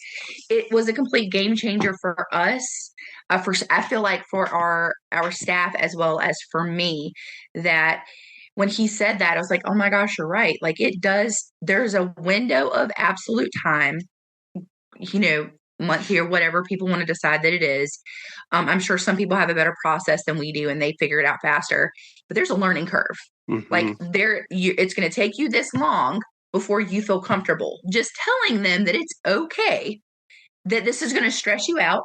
It was a complete game changer for us. I feel like for our staff, as well as for me, that when he said that, I was like, oh my gosh, you're right. Like there's a window of absolute time, month here, whatever people want to decide that it is. I'm sure some people have a better process than we do and they figure it out faster, but there's a learning curve. Mm-hmm. Like it's going to take you this long before you feel comfortable just telling them that it's okay, that this is going to stress you out.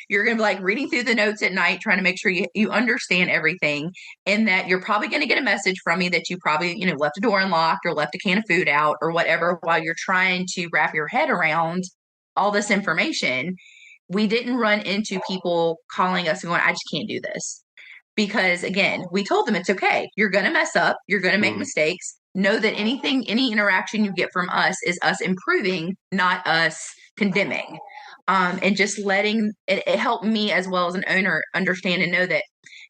You're going to be like reading through the notes at night, trying to make sure you understand everything, and that you're probably going to get a message from me that you probably, left a door unlocked or left a can of food out or whatever, while you're trying to wrap your head around all this information. We didn't run into people calling us and going, I just can't do this. Because again, we told them it's okay. You're going to mess up. You're going to make mistakes. Know that any interaction you get from us is us improving, not us condemning. And just letting it help me as well as an owner understand and know that,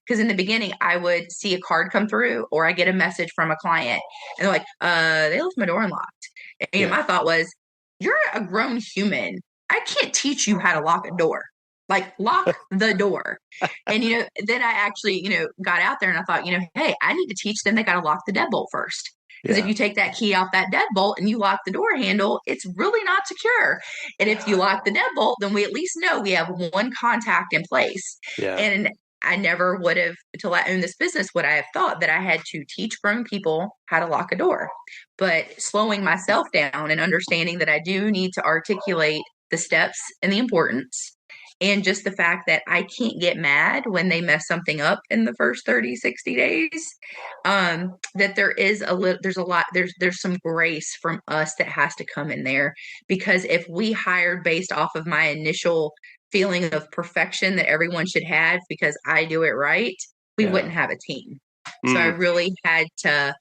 because in the beginning I would see a card come through or I get a message from a client and they're like, they left my door unlocked. And my thought was, you're a grown human. I can't teach you how to lock a door. Like, lock the door. And, then I actually, got out there and I thought, hey, I need to teach them they got to lock the deadbolt first. Because if you take that key off that deadbolt and you lock the door handle, it's really not secure. And if you lock the deadbolt, then we at least know we have one contact in place. Yeah. And I never would have, until I owned this business, would I have thought that I had to teach grown people how to lock a door. But slowing myself down and understanding that I do need to articulate the steps and the importance. And just the fact that I can't get mad when they mess something up in the first 30, 60 days, that there's some grace from us that has to come in there. Because if we hired based off of my initial feeling of perfection that everyone should have because I do it right, we wouldn't have a team. So I really had to,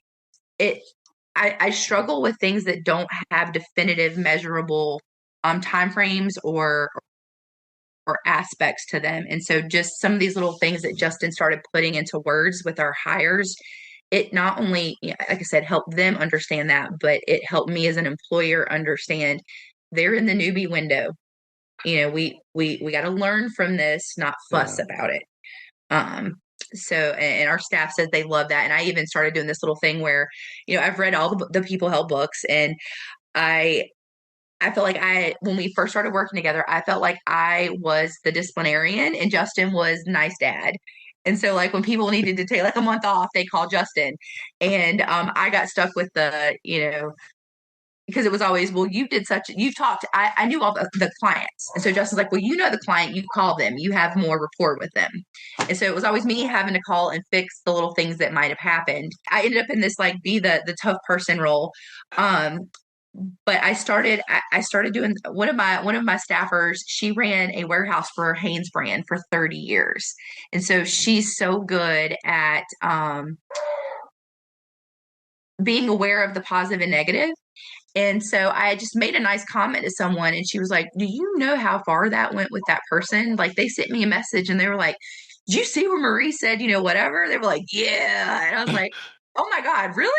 I struggle with things that don't have definitive measurable timeframes or aspects to them. And so just some of these little things that Justin started putting into words with our hires, it not only, like I said, helped them understand that, but it helped me as an employer understand they're in the newbie window. We got to learn from this, not fuss about it. So, and our staff says they love that. And I even started doing this little thing where, I've read all the People Help books, and I felt like when we first started working together, I felt like I was the disciplinarian and Justin was nice dad. And so like when people needed to take like a month off, they called Justin. And I got stuck with because it was always, well, I knew all the clients. And so Justin's like, well, the client, you call them, you have more rapport with them. And so it was always me having to call and fix the little things that might have happened. I ended up in this, like, be the tough person role. But I started doing one of my staffers. She ran a warehouse for Hanes brand for 30 years. And so she's so good at being aware of the positive and negative. And so I just made a nice comment to someone, and she was like, do you know how far that went with that person? Like, they sent me a message and they were like, did you see where Marie said, whatever? They were like, yeah. And I was like, oh my God, really?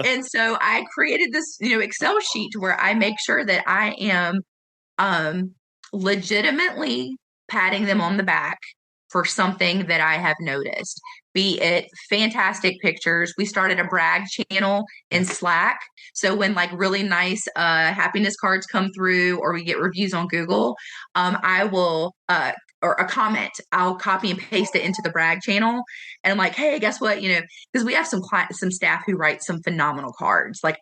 And so I created this, Excel sheet where I make sure that I am legitimately patting them on the back for something that I have noticed, be it fantastic pictures. We started a brag channel in Slack. So when like really nice happiness cards come through or we get reviews on Google, I will, or a comment, I'll copy and paste it into the brag channel. And I'm like, hey, guess what? Because we have some staff who write some phenomenal cards. Like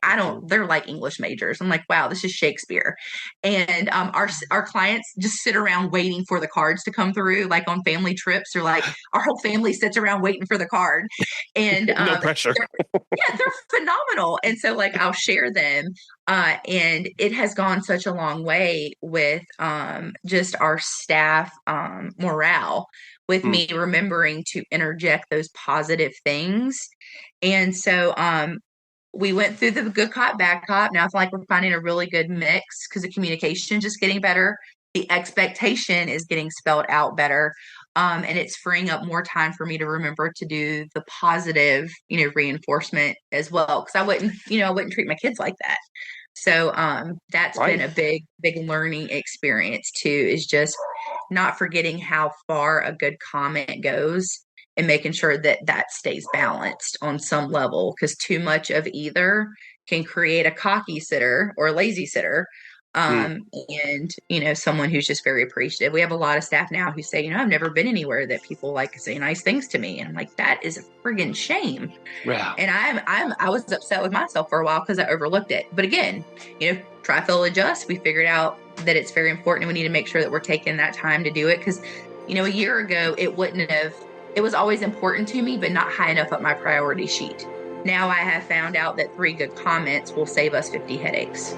they're like English majors. I'm like, wow, this is Shakespeare. And our clients just sit around waiting for the cards to come through, like on family trips, or like our whole family sits around waiting for the card. And no pressure. They're phenomenal. And so like I'll share them. And it has gone such a long way with just our staff morale, with me remembering to interject those positive things. And so we went through the good cop, bad cop. Now I feel like we're finding a really good mix because the communication is just getting better. The expectation is getting spelled out better. And it's freeing up more time for me to remember to do the positive, reinforcement as well. Because I wouldn't treat my kids like that. So that's been a big learning experience too, is just not forgetting how far a good comment goes and making sure that that stays balanced on some level, because too much of either can create a cocky sitter or a lazy sitter. And, someone who's just very appreciative. We have a lot of staff now who say, I've never been anywhere that people like say nice things to me. And I'm like, that is a friggin' shame. Yeah. And I was upset with myself for a while because I overlooked it. But again, try, fail, adjust. We figured out that it's very important and we need to make sure that we're taking that time to do it. Because, a year ago, it was always important to me, but not high enough up my priority sheet. Now I have found out that 3 good comments will save us 50 headaches.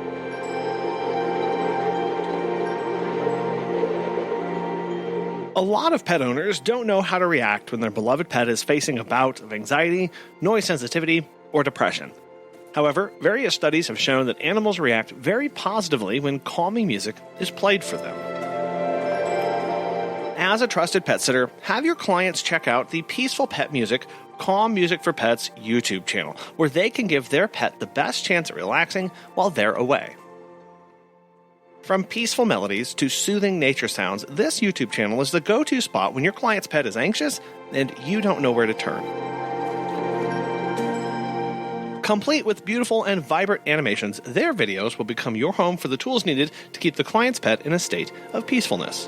A lot of pet owners don't know how to react when their beloved pet is facing a bout of anxiety, noise sensitivity, or depression. However, various studies have shown that animals react very positively when calming music is played for them. As a trusted pet sitter, have your clients check out the Peaceful Pet Music, Calm Music for Pets YouTube channel, where they can give their pet the best chance at relaxing while they're away. From peaceful melodies to soothing nature sounds, this YouTube channel is the go-to spot when your client's pet is anxious and you don't know where to turn. Complete with beautiful and vibrant animations, their videos will become your home for the tools needed to keep the client's pet in a state of peacefulness.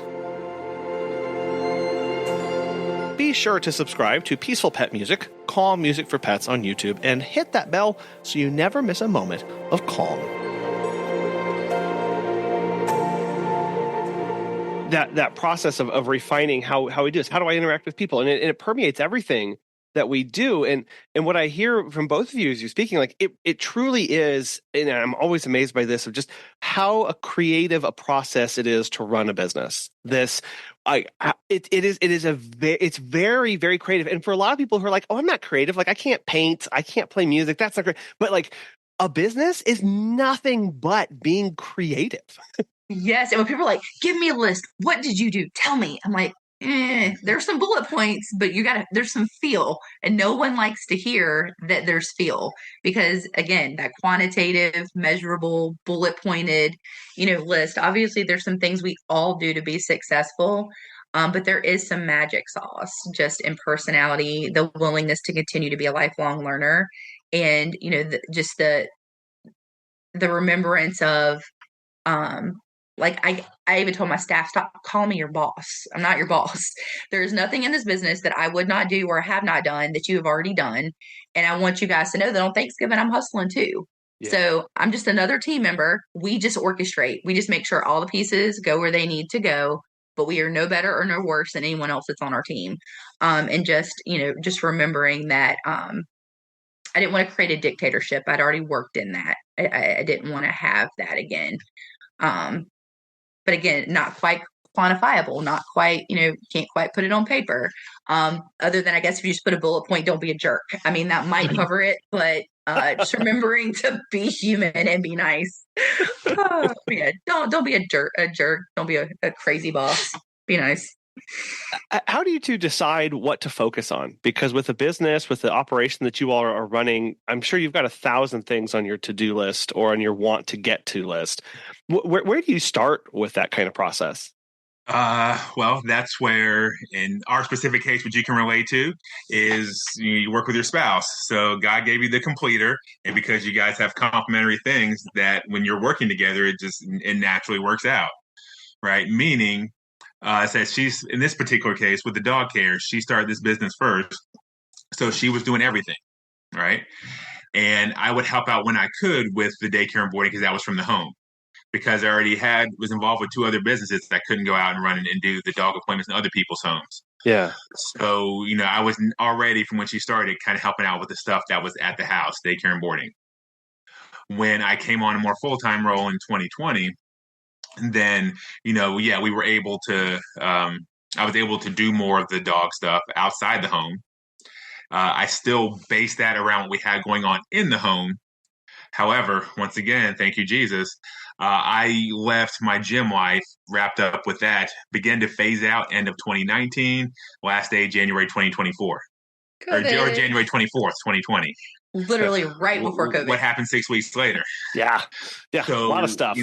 Be sure to subscribe to Peaceful Pet Music, Calm Music for Pets on YouTube, and hit that bell so you never miss a moment of calm. That process of refining how we do this. How do I interact with people? And it permeates everything that we do. And what I hear from both of you as you're speaking, like it truly is, and I'm always amazed by this, of just how a creative a process it is to run a business. It's very, very creative. And for a lot of people who are like, oh, I'm not creative, like I can't paint, I can't play music, that's not great. But like a business is nothing but being creative. Yes. And when people are like, give me a list, what did you do? Tell me. I'm like, there's some bullet points, but there's some feel. And no one likes to hear that there's feel because, again, that quantitative, measurable, bullet pointed, list. Obviously, there's some things we all do to be successful. But there is some magic sauce just in personality, the willingness to continue to be a lifelong learner, and, just the remembrance of, like I even told my staff, stop calling me your boss. I'm not your boss. There's nothing in this business that I would not do or have not done that you have already done. And I want you guys to know that on Thanksgiving, I'm hustling too. Yeah. So I'm just another team member. We just orchestrate. We just make sure all the pieces go where they need to go, but we are no better or no worse than anyone else that's on our team. And just, just remembering that, I didn't want to create a dictatorship. I'd already worked in that. I didn't want to have that again. But again, not quite quantifiable, not quite, can't quite put it on paper. Other than, I guess, if you just put a bullet point, don't be a jerk. I mean, that might cover it, but just remembering to be human and be nice. Yeah, don't be a jerk. Don't be a crazy boss. Be nice. How do you two decide what to focus on? Because with a business, with the operation that you all are running, I'm sure you've got 1,000 things on your to-do list or on your want to get to list. Where do you start with that kind of process? Well, that's where, in our specific case, what you can relate to is you work with your spouse. So God gave you the completer, and because you guys have complementary things, that when you're working together, it naturally works out, right? Meaning, so she's, in this particular case with the dog care, she started this business first, so she was doing everything, right? And I would help out when I could with the daycare and boarding because that was from the home. Because I already was involved with 2 other businesses that I couldn't go out and run and do the dog appointments in other people's homes. Yeah. So, I was already, from when she started, kind of helping out with the stuff that was at the house, daycare and boarding. When I came on a more full-time role in 2020, then, we were able to, I was able to do more of the dog stuff outside the home. I still based that around what we had going on in the home. However, once again, thank you, Jesus, I left my gym life, wrapped up with that, began to phase out end of 2019, last day January 2024, or January 24th, 2020. Literally right before COVID. What happened 6 weeks later? Yeah, so, a lot of stuff.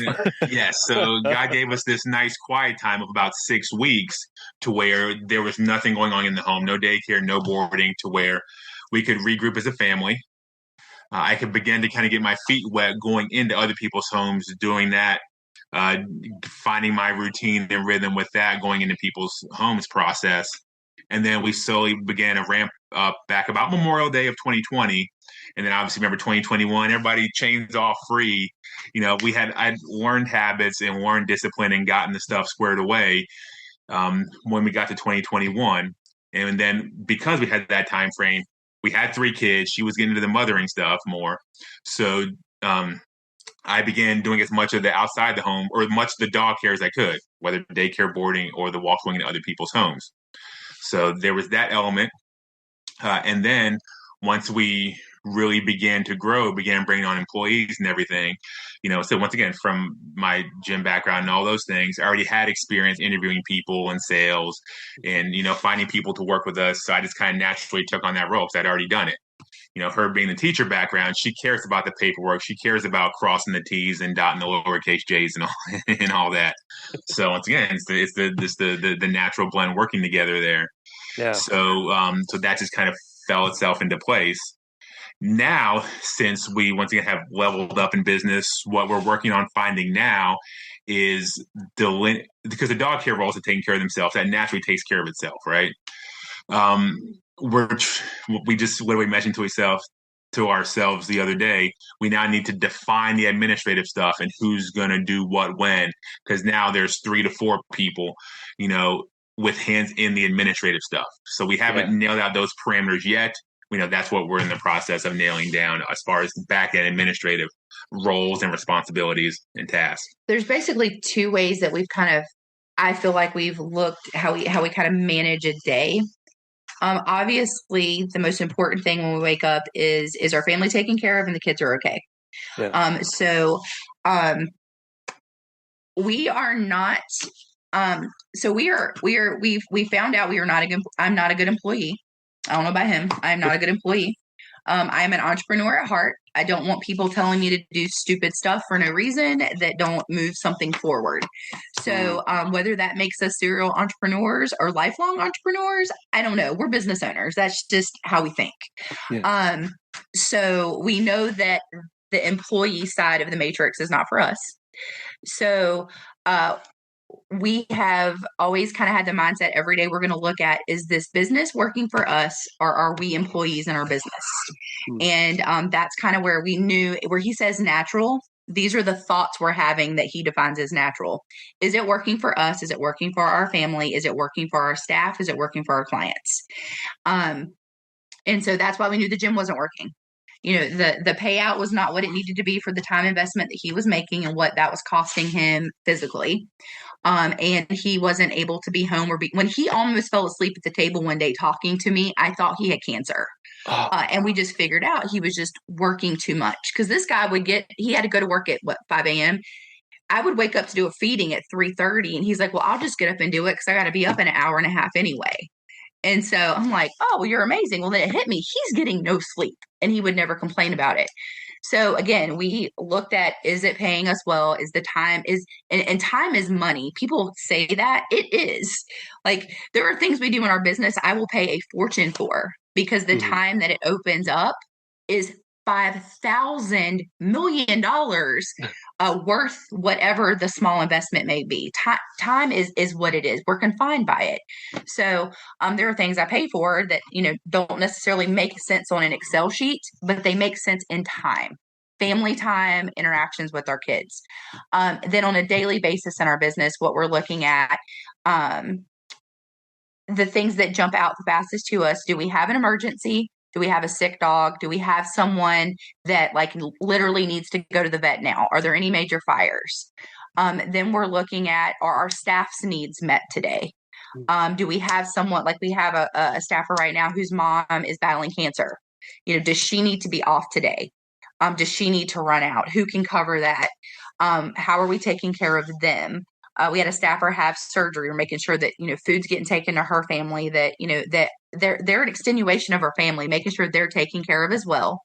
Yes, so God gave us this nice quiet time of about 6 weeks to where there was nothing going on in the home, no daycare, no boarding, to where we could regroup as a family. I could begin to kind of get my feet wet going into other people's homes, doing that, finding my routine and rhythm with that, going into people's homes process. And then we slowly began to ramp up back about Memorial Day of 2020. And then obviously, remember 2021, everybody chains off free. I'd learned habits and learned discipline and gotten the stuff squared away when we got to 2021. And then because we had that time frame, we had 3 kids. She was getting into the mothering stuff more. So I began doing as much of the outside the home or much of the dog care as I could, whether daycare, boarding, or the walk into other people's homes. So there was that element. And then once we really began to grow, began bringing on employees and everything, so once again, from my gym background and all those things, I already had experience interviewing people and sales and, finding people to work with us. So I just kind of naturally took on that role because I'd already done it. Her being the teacher background, she cares about the paperwork. She cares about crossing the T's and dotting the lowercase J's and all, and all that. So once again, it's the natural blend working together there. Yeah. So that just kind of fell itself into place. Now, since we once again have leveled up in business, what we're working on finding now is because the dog care roles are taking care of themselves, that naturally takes care of itself, right? We just literally mentioned to ourselves the other day, we now need to define the administrative stuff and who's going to do what when, because now there's 3 to 4 people, with hands in the administrative stuff. So we haven't nailed out those parameters yet. We know that's what we're in the process of nailing down as far as back end administrative roles and responsibilities and tasks. There's basically two ways that I feel like we've looked how we kind of manage a day. Obviously, the most important thing when we wake up is our family taken care of and the kids are okay. Yeah. We are not. We found out I'm not a good employee. I don't know about him. I'm not a good employee. I am an entrepreneur at heart. I don't want people telling me to do stupid stuff for no reason that don't move something forward. So whether that makes us serial entrepreneurs or lifelong entrepreneurs, I don't know. We're business owners. That's just how we think. Yeah. So we know that the employee side of the matrix is not for us. So we have always kind of had the mindset every day we're going to look at, is this business working for us or are we employees in our business? And that's kind of where we knew, where he says natural, these are the thoughts we're having that he defines as natural. Is it working for us? Is it working for our family? Is it working for our staff? Is it working for our clients? And so that's why we knew the gym wasn't working. The payout was not what it needed to be for the time investment that he was making and what that was costing him physically. And he wasn't able to be home when he almost fell asleep at the table one day talking to me, I thought he had cancer. And we just figured out he was just working too much, because this guy he had to go to work at 5 a.m. I would wake up to do a feeding at 3:30 and he's like, well, I'll just get up and do it because I got to be up in an hour and a half anyway. And so I'm like, oh, well, you're amazing. Well, then it hit me. He's getting no sleep and he would never complain about it. So again, we looked at, is it paying us well? Is the time and time is money. People say that it is. Like, there are things we do in our business I will pay a fortune for, because the time that it opens up is $5,000 million worth whatever the small investment may be. Time is what it is. We're confined by it. So there are things I pay for that don't necessarily make sense on an Excel sheet, but they make sense in time. Family time, interactions with our kids. Then on a daily basis in our business, what we're looking at, the things that jump out the fastest to us: do we have an emergency? Do we have a sick dog? Do we have someone that literally needs to go to the vet now? Are there any major fires? Then we're looking at, are our staff's needs met today? Do we have someone, like we have a staffer right now whose mom is battling cancer? Does she need to be off today? Does she need to run out? Who can cover that? How are we taking care of them? We had a staffer have surgery. We're making sure that, food's getting taken to her family, that, that they're an extenuation of our family, making sure they're taken care of as well.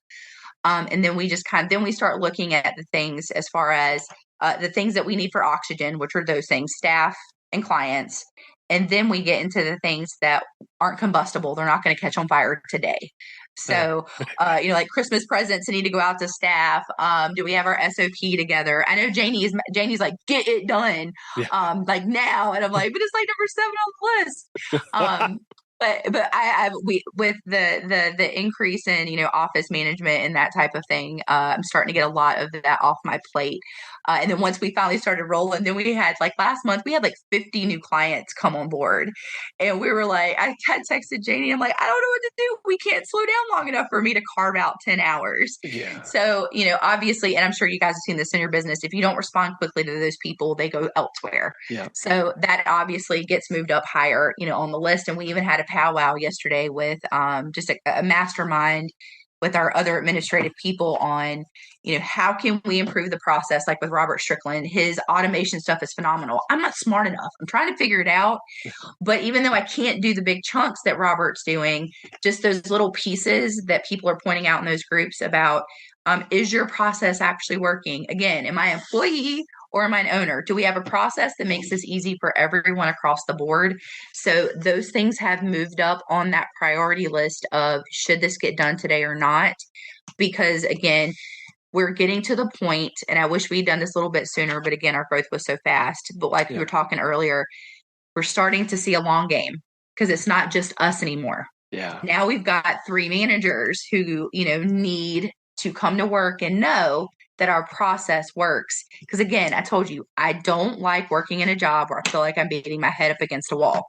And then we just then we start looking at the things as far as the things that we need for oxygen, which are those things, staff and clients. And then we get into the things that aren't combustible. They're not going to catch on fire today. So, like Christmas presents that need to go out to staff. Do we have our SOP together? I know Janie's like, get it done, like now. And I'm like, but it's like number 7 on the list. But with the increase in, office management and that type of thing, I'm starting to get a lot of that off my plate. And then once we finally started rolling, then we had last month, we had 50 new clients come on board. And we were like, I had texted Janie. I'm like, I don't know what to do. We can't slow down long enough for me to carve out 10 hours. Yeah. So, obviously, and I'm sure you guys have seen this in your business, if you don't respond quickly to those people, they go elsewhere. Yeah. So that obviously gets moved up higher, on the list. And we even had a powwow yesterday with just a mastermind with our other administrative people on, how can we improve the process? Like with Robert Strickland, his automation stuff is phenomenal. I'm not smart enough. I'm trying to figure it out. But even though I can't do the big chunks that Robert's doing, just those little pieces that people are pointing out in those groups about, is your process actually working? Again, am I an employee or am I an owner? Do we have a process that makes this easy for everyone across the board? So those things have moved up on that priority list of, should this get done today or not? Because again, we're getting to the point, and I wish we'd done this a little bit sooner, but again, our growth was so fast. But like we were talking earlier, we're starting to see a long game, because it's not just us anymore. Yeah. Now we've got 3 managers who, need to come to work and know that our process works. Because again, I told you, I don't like working in a job where I feel like I'm beating my head up against a wall.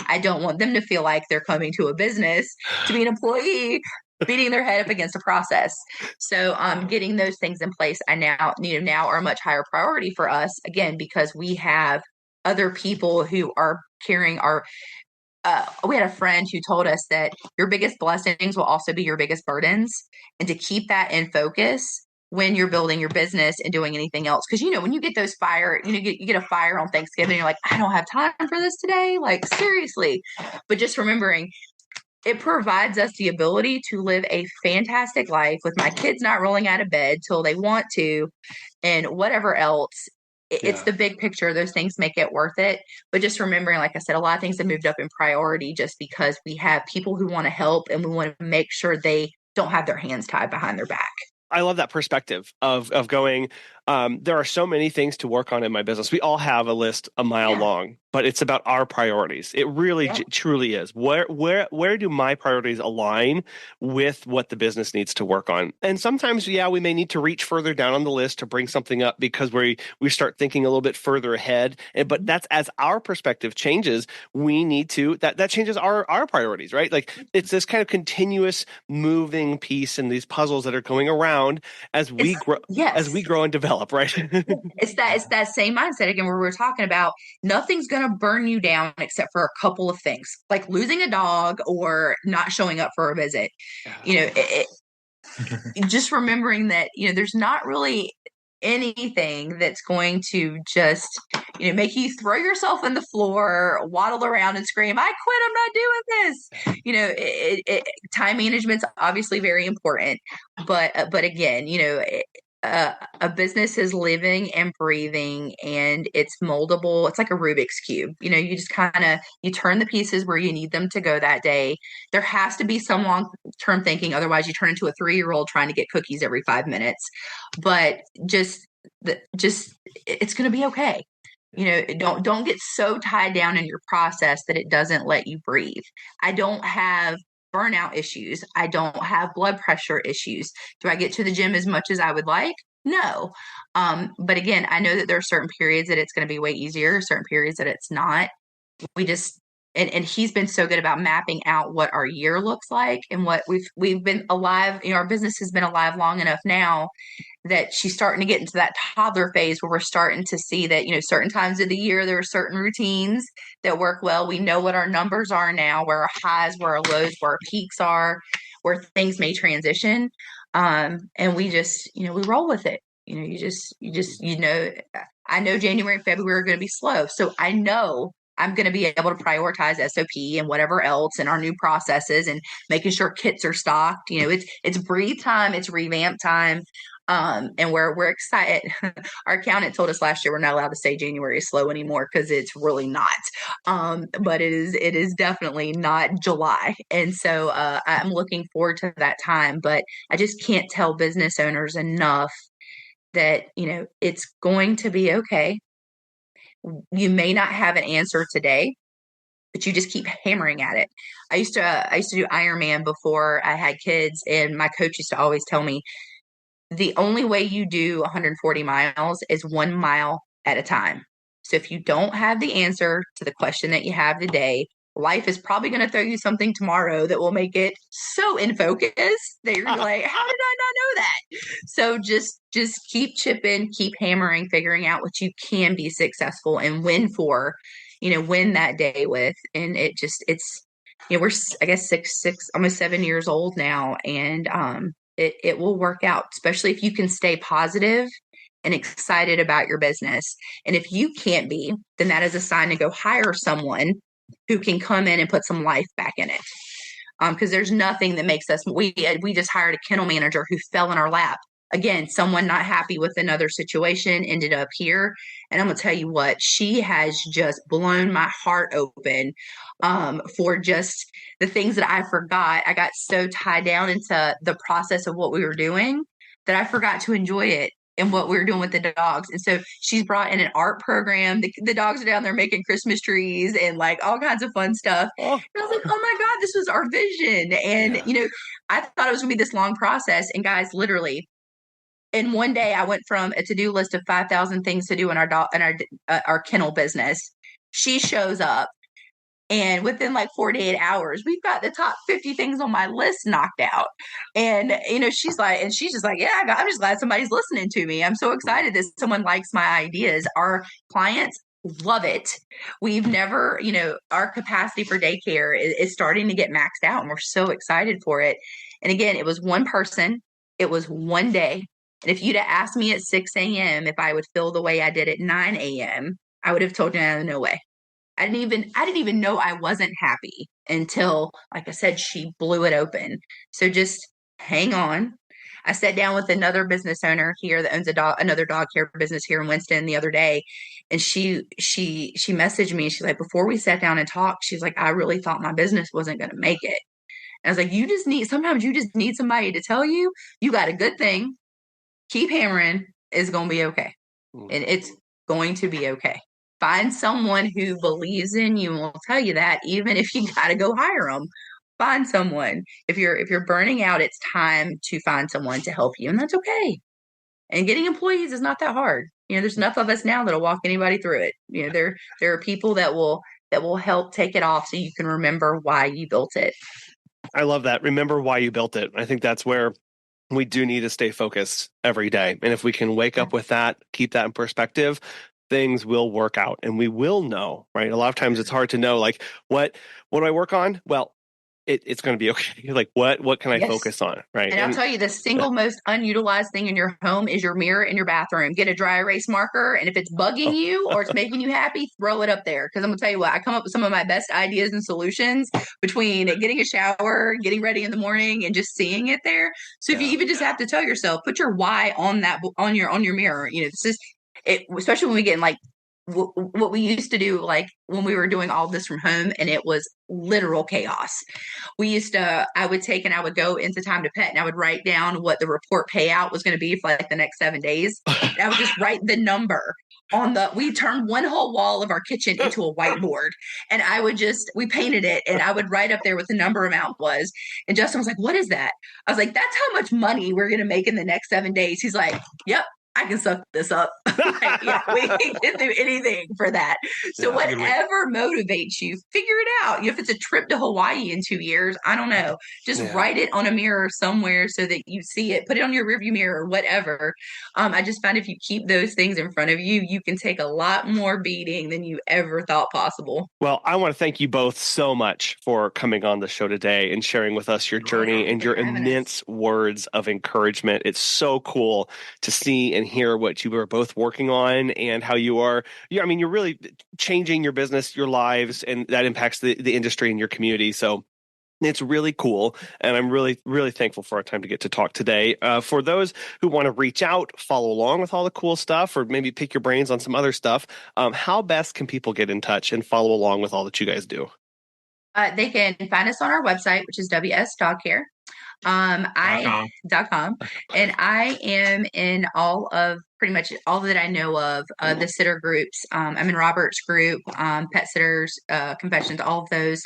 I don't want them to feel like they're coming to a business to be an employee beating their head up against a process. So getting those things in place, I now are a much higher priority for us, again, because we have other people who are carrying our we had a friend who told us that your biggest blessings will also be your biggest burdens, and to keep that in focus when you're building your business and doing anything else. Because, when you get those fire, you get a fire on Thanksgiving, you're like, I don't have time for this today. Like, seriously. But just remembering, it provides us the ability to live a fantastic life with my kids not rolling out of bed till they want to, and whatever else. It's the big picture. Those things make it worth it. But just remembering, like I said, a lot of things have moved up in priority just because we have people who want to help, and we want to make sure they don't have their hands tied behind their back. I love that perspective of going, there are so many things to work on in my business. We all have a list a mile long, but it's about our priorities. It really truly is. Where do my priorities align with what the business needs to work on? And sometimes, we may need to reach further down on the list to bring something up because we start thinking a little bit further ahead. But that's, as our perspective changes, we need to, that changes our priorities, right? Like, it's this kind of continuous moving piece in these puzzles that are going around as we grow and develop, right? It's that same mindset again, where we're talking about nothing's going to burn you down except for a couple of things, like losing a dog or not showing up for a visit. Just remembering that, there's not really anything that's going to just, make you throw yourself on the floor, waddle around and scream, I quit, I'm not doing this. Time management's obviously very important, but again, a business is living and breathing, and it's moldable. It's like a Rubik's Cube. You just you turn the pieces where you need them to go that day. There has to be some long-term thinking. Otherwise you turn into a 3-year-old trying to get cookies every 5 minutes, but just it's going to be okay. Don't get so tied down in your process that it doesn't let you breathe. I don't have burnout issues. I don't have blood pressure issues. Do I get to the gym as much as I would like? No. But again, I know that there are certain periods that it's going to be way easier, certain periods that it's not. We just, and he's been so good about mapping out what our year looks like and what we've been alive. Our business has been alive long enough now that she's starting to get into that toddler phase where we're starting to see that, certain times of the year, there are certain routines that work well. We know what our numbers are now, where our highs, where our lows, where our peaks are, where things may transition. And we just, we roll with it. I know January and February are going to be slow. So I know I'm going to be able to prioritize SOP and whatever else and our new processes and making sure kits are stocked. It's breathe time. It's revamp time. And we're excited. Our accountant told us last year we're not allowed to say January is slow anymore because it's really not. But it is definitely not July. And so I'm looking forward to that time. But I just can't tell business owners enough that, it's going to be okay. You may not have an answer today, but you just keep hammering at it. I used to do Ironman before I had kids, and my coach used to always tell me, the only way you do 140 miles is 1 mile at a time. So if you don't have the answer to the question that you have today, life is probably going to throw you something tomorrow that will make it so in focus that you're like, how did I not know that? So just keep chipping, keep hammering, figuring out what you can be successful and win for, win that day with. And we're, I guess, six, almost 7 years old now. And, it will work out, especially if you can stay positive and excited about your business. And if you can't be, then that is a sign to go hire someone who can come in and put some life back in it. Because there's nothing that makes us, we just hired a kennel manager who fell in our lap. Again, someone not happy with another situation ended up here. And I'm going to tell you what, she has just blown my heart open for just the things that I forgot. I got so tied down into the process of what we were doing that I forgot to enjoy it and what we were doing with the dogs. And so she's brought in an art program. The dogs are down there making Christmas trees and like all kinds of fun stuff. Oh. And I was like, oh my God, this was our vision. And, I thought it was going to be this long process. And guys, literally, in one day, I went from a to-do list of 5,000 things to do in our kennel business. She shows up, and within like 48 hours, we've got the top 50 things on my list knocked out. And she's just like, yeah, I'm just glad somebody's listening to me. I'm so excited that someone likes my ideas. Our clients love it. We've never, our capacity for daycare is starting to get maxed out, and we're so excited for it. And again, it was one person, it was one day. And if you'd have asked me at 6 a.m. if I would feel the way I did at 9 a.m., I would have told you, no way. I didn't even know I wasn't happy until, like I said, she blew it open. So just hang on. I sat down with another business owner here that owns another dog care business here in Winston the other day. And she messaged me. She's like, before we sat down and talked, she's like, I really thought my business wasn't going to make it. And I was like, sometimes you just need somebody to tell you, you got a good thing. Keep hammering. It's going to be okay. And it's going to be okay. Find someone who believes in you and will tell you that, even if you got to go hire them. Find someone. If you're burning out, it's time to find someone to help you, and that's okay. And getting employees is not that hard. There's enough of us now that'll walk anybody through it. There are people that will help take it off so you can remember why you built it. I love that. Remember why you built it. I think that's where we do need to stay focused every day. And if we can wake up with that, keep that in perspective, things will work out and we will know, right? A lot of times it's hard to know, like, what do I work on? Well, it's going to be okay. Like, what can I focus on, right? And I'll tell you, the single most unutilized thing in your home is your mirror in your bathroom. Get a dry erase marker, and if it's bugging you or it's making you happy, throw it up there. Because I'm going to tell you what, I come up with some of my best ideas and solutions between getting a shower, getting ready in the morning, and just seeing it there. So if you even just have to tell yourself, put your why on your mirror. This is it, especially when we get in like what we used to do, like when we were doing all this from home, and it was literal chaos. I would go into Time to Pet, and I would write down what the report payout was going to be for like the next 7 days. And I would just write the number we turned one whole wall of our kitchen into a whiteboard, and we painted it, and I would write up there what the number amount was. And Justin was like, what is that? I was like, that's how much money we're going to make in the next 7 days. He's like, yep, I can suck this up. Like, yeah, we can do anything for that. So whatever motivates you, figure it out. If it's a trip to Hawaii in 2 years, I don't know. Just write it on a mirror somewhere so that you see it. Put it on your rearview mirror or whatever. I just find if you keep those things in front of you, you can take a lot more beating than you ever thought possible. Well, I want to thank you both so much for coming on the show today and sharing with us your journey and your immense words of encouragement. It's so cool to see and hear what you are both working on and how you're really changing your business, your lives, and that impacts the industry and your community. So it's really cool. And I'm really, really thankful for our time to get to talk today. For those who want to reach out, follow along with all the cool stuff, or maybe pick your brains on some other stuff, how best can people get in touch and follow along with all that you guys do? They can find us on our website, which is WSDogCare. .com. And I am in pretty much all that I know of the sitter groups. I'm in Robert's group, Pet Sitters, Confessions, all of those.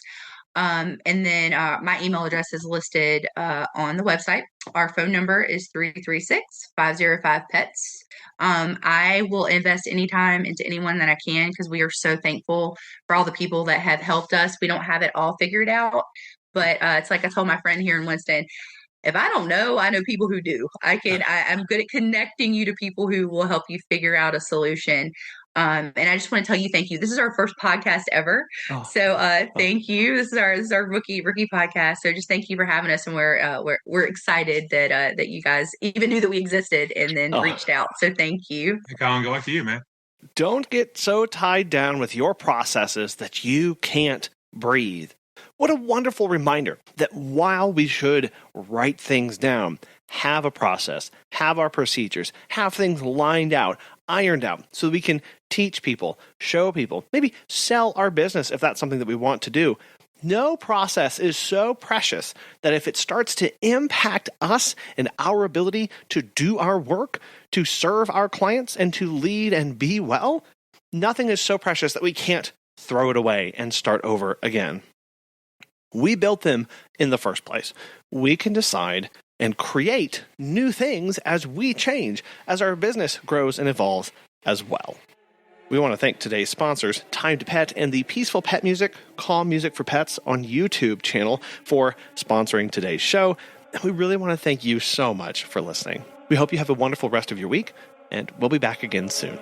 And then my email address is listed on the website. Our phone number is 336-505-PETS. I will invest any time into anyone that I can because we are so thankful for all the people that have helped us. We don't have it all figured out, but it's like I told my friend here in Winston, if I don't know, I know people who do. I'm good at connecting you to people who will help you figure out a solution. And I just want to tell you, thank you. This is our first podcast ever. Thank you. This is our rookie podcast. So just thank you for having us. And we're excited that you guys even knew that we existed and then reached out. So thank you. Hey, Colin, go back to you, man. Don't get so tied down with your processes that you can't breathe. What a wonderful reminder that while we should write things down, have a process, have our procedures, have things lined out, ironed out, so we can teach people, show people, maybe sell our business if that's something that we want to do. No process is so precious that if it starts to impact us and our ability to do our work, to serve our clients, and to lead and be well, nothing is so precious that we can't throw it away and start over again. We built them in the first place. We can decide and create new things as we change, as our business grows and evolves as well. We want to thank today's sponsors, Time to Pet and the Peaceful Pet Music, Calm Music for Pets on YouTube channel for sponsoring today's show. And we really want to thank you so much for listening. We hope you have a wonderful rest of your week, and we'll be back again soon.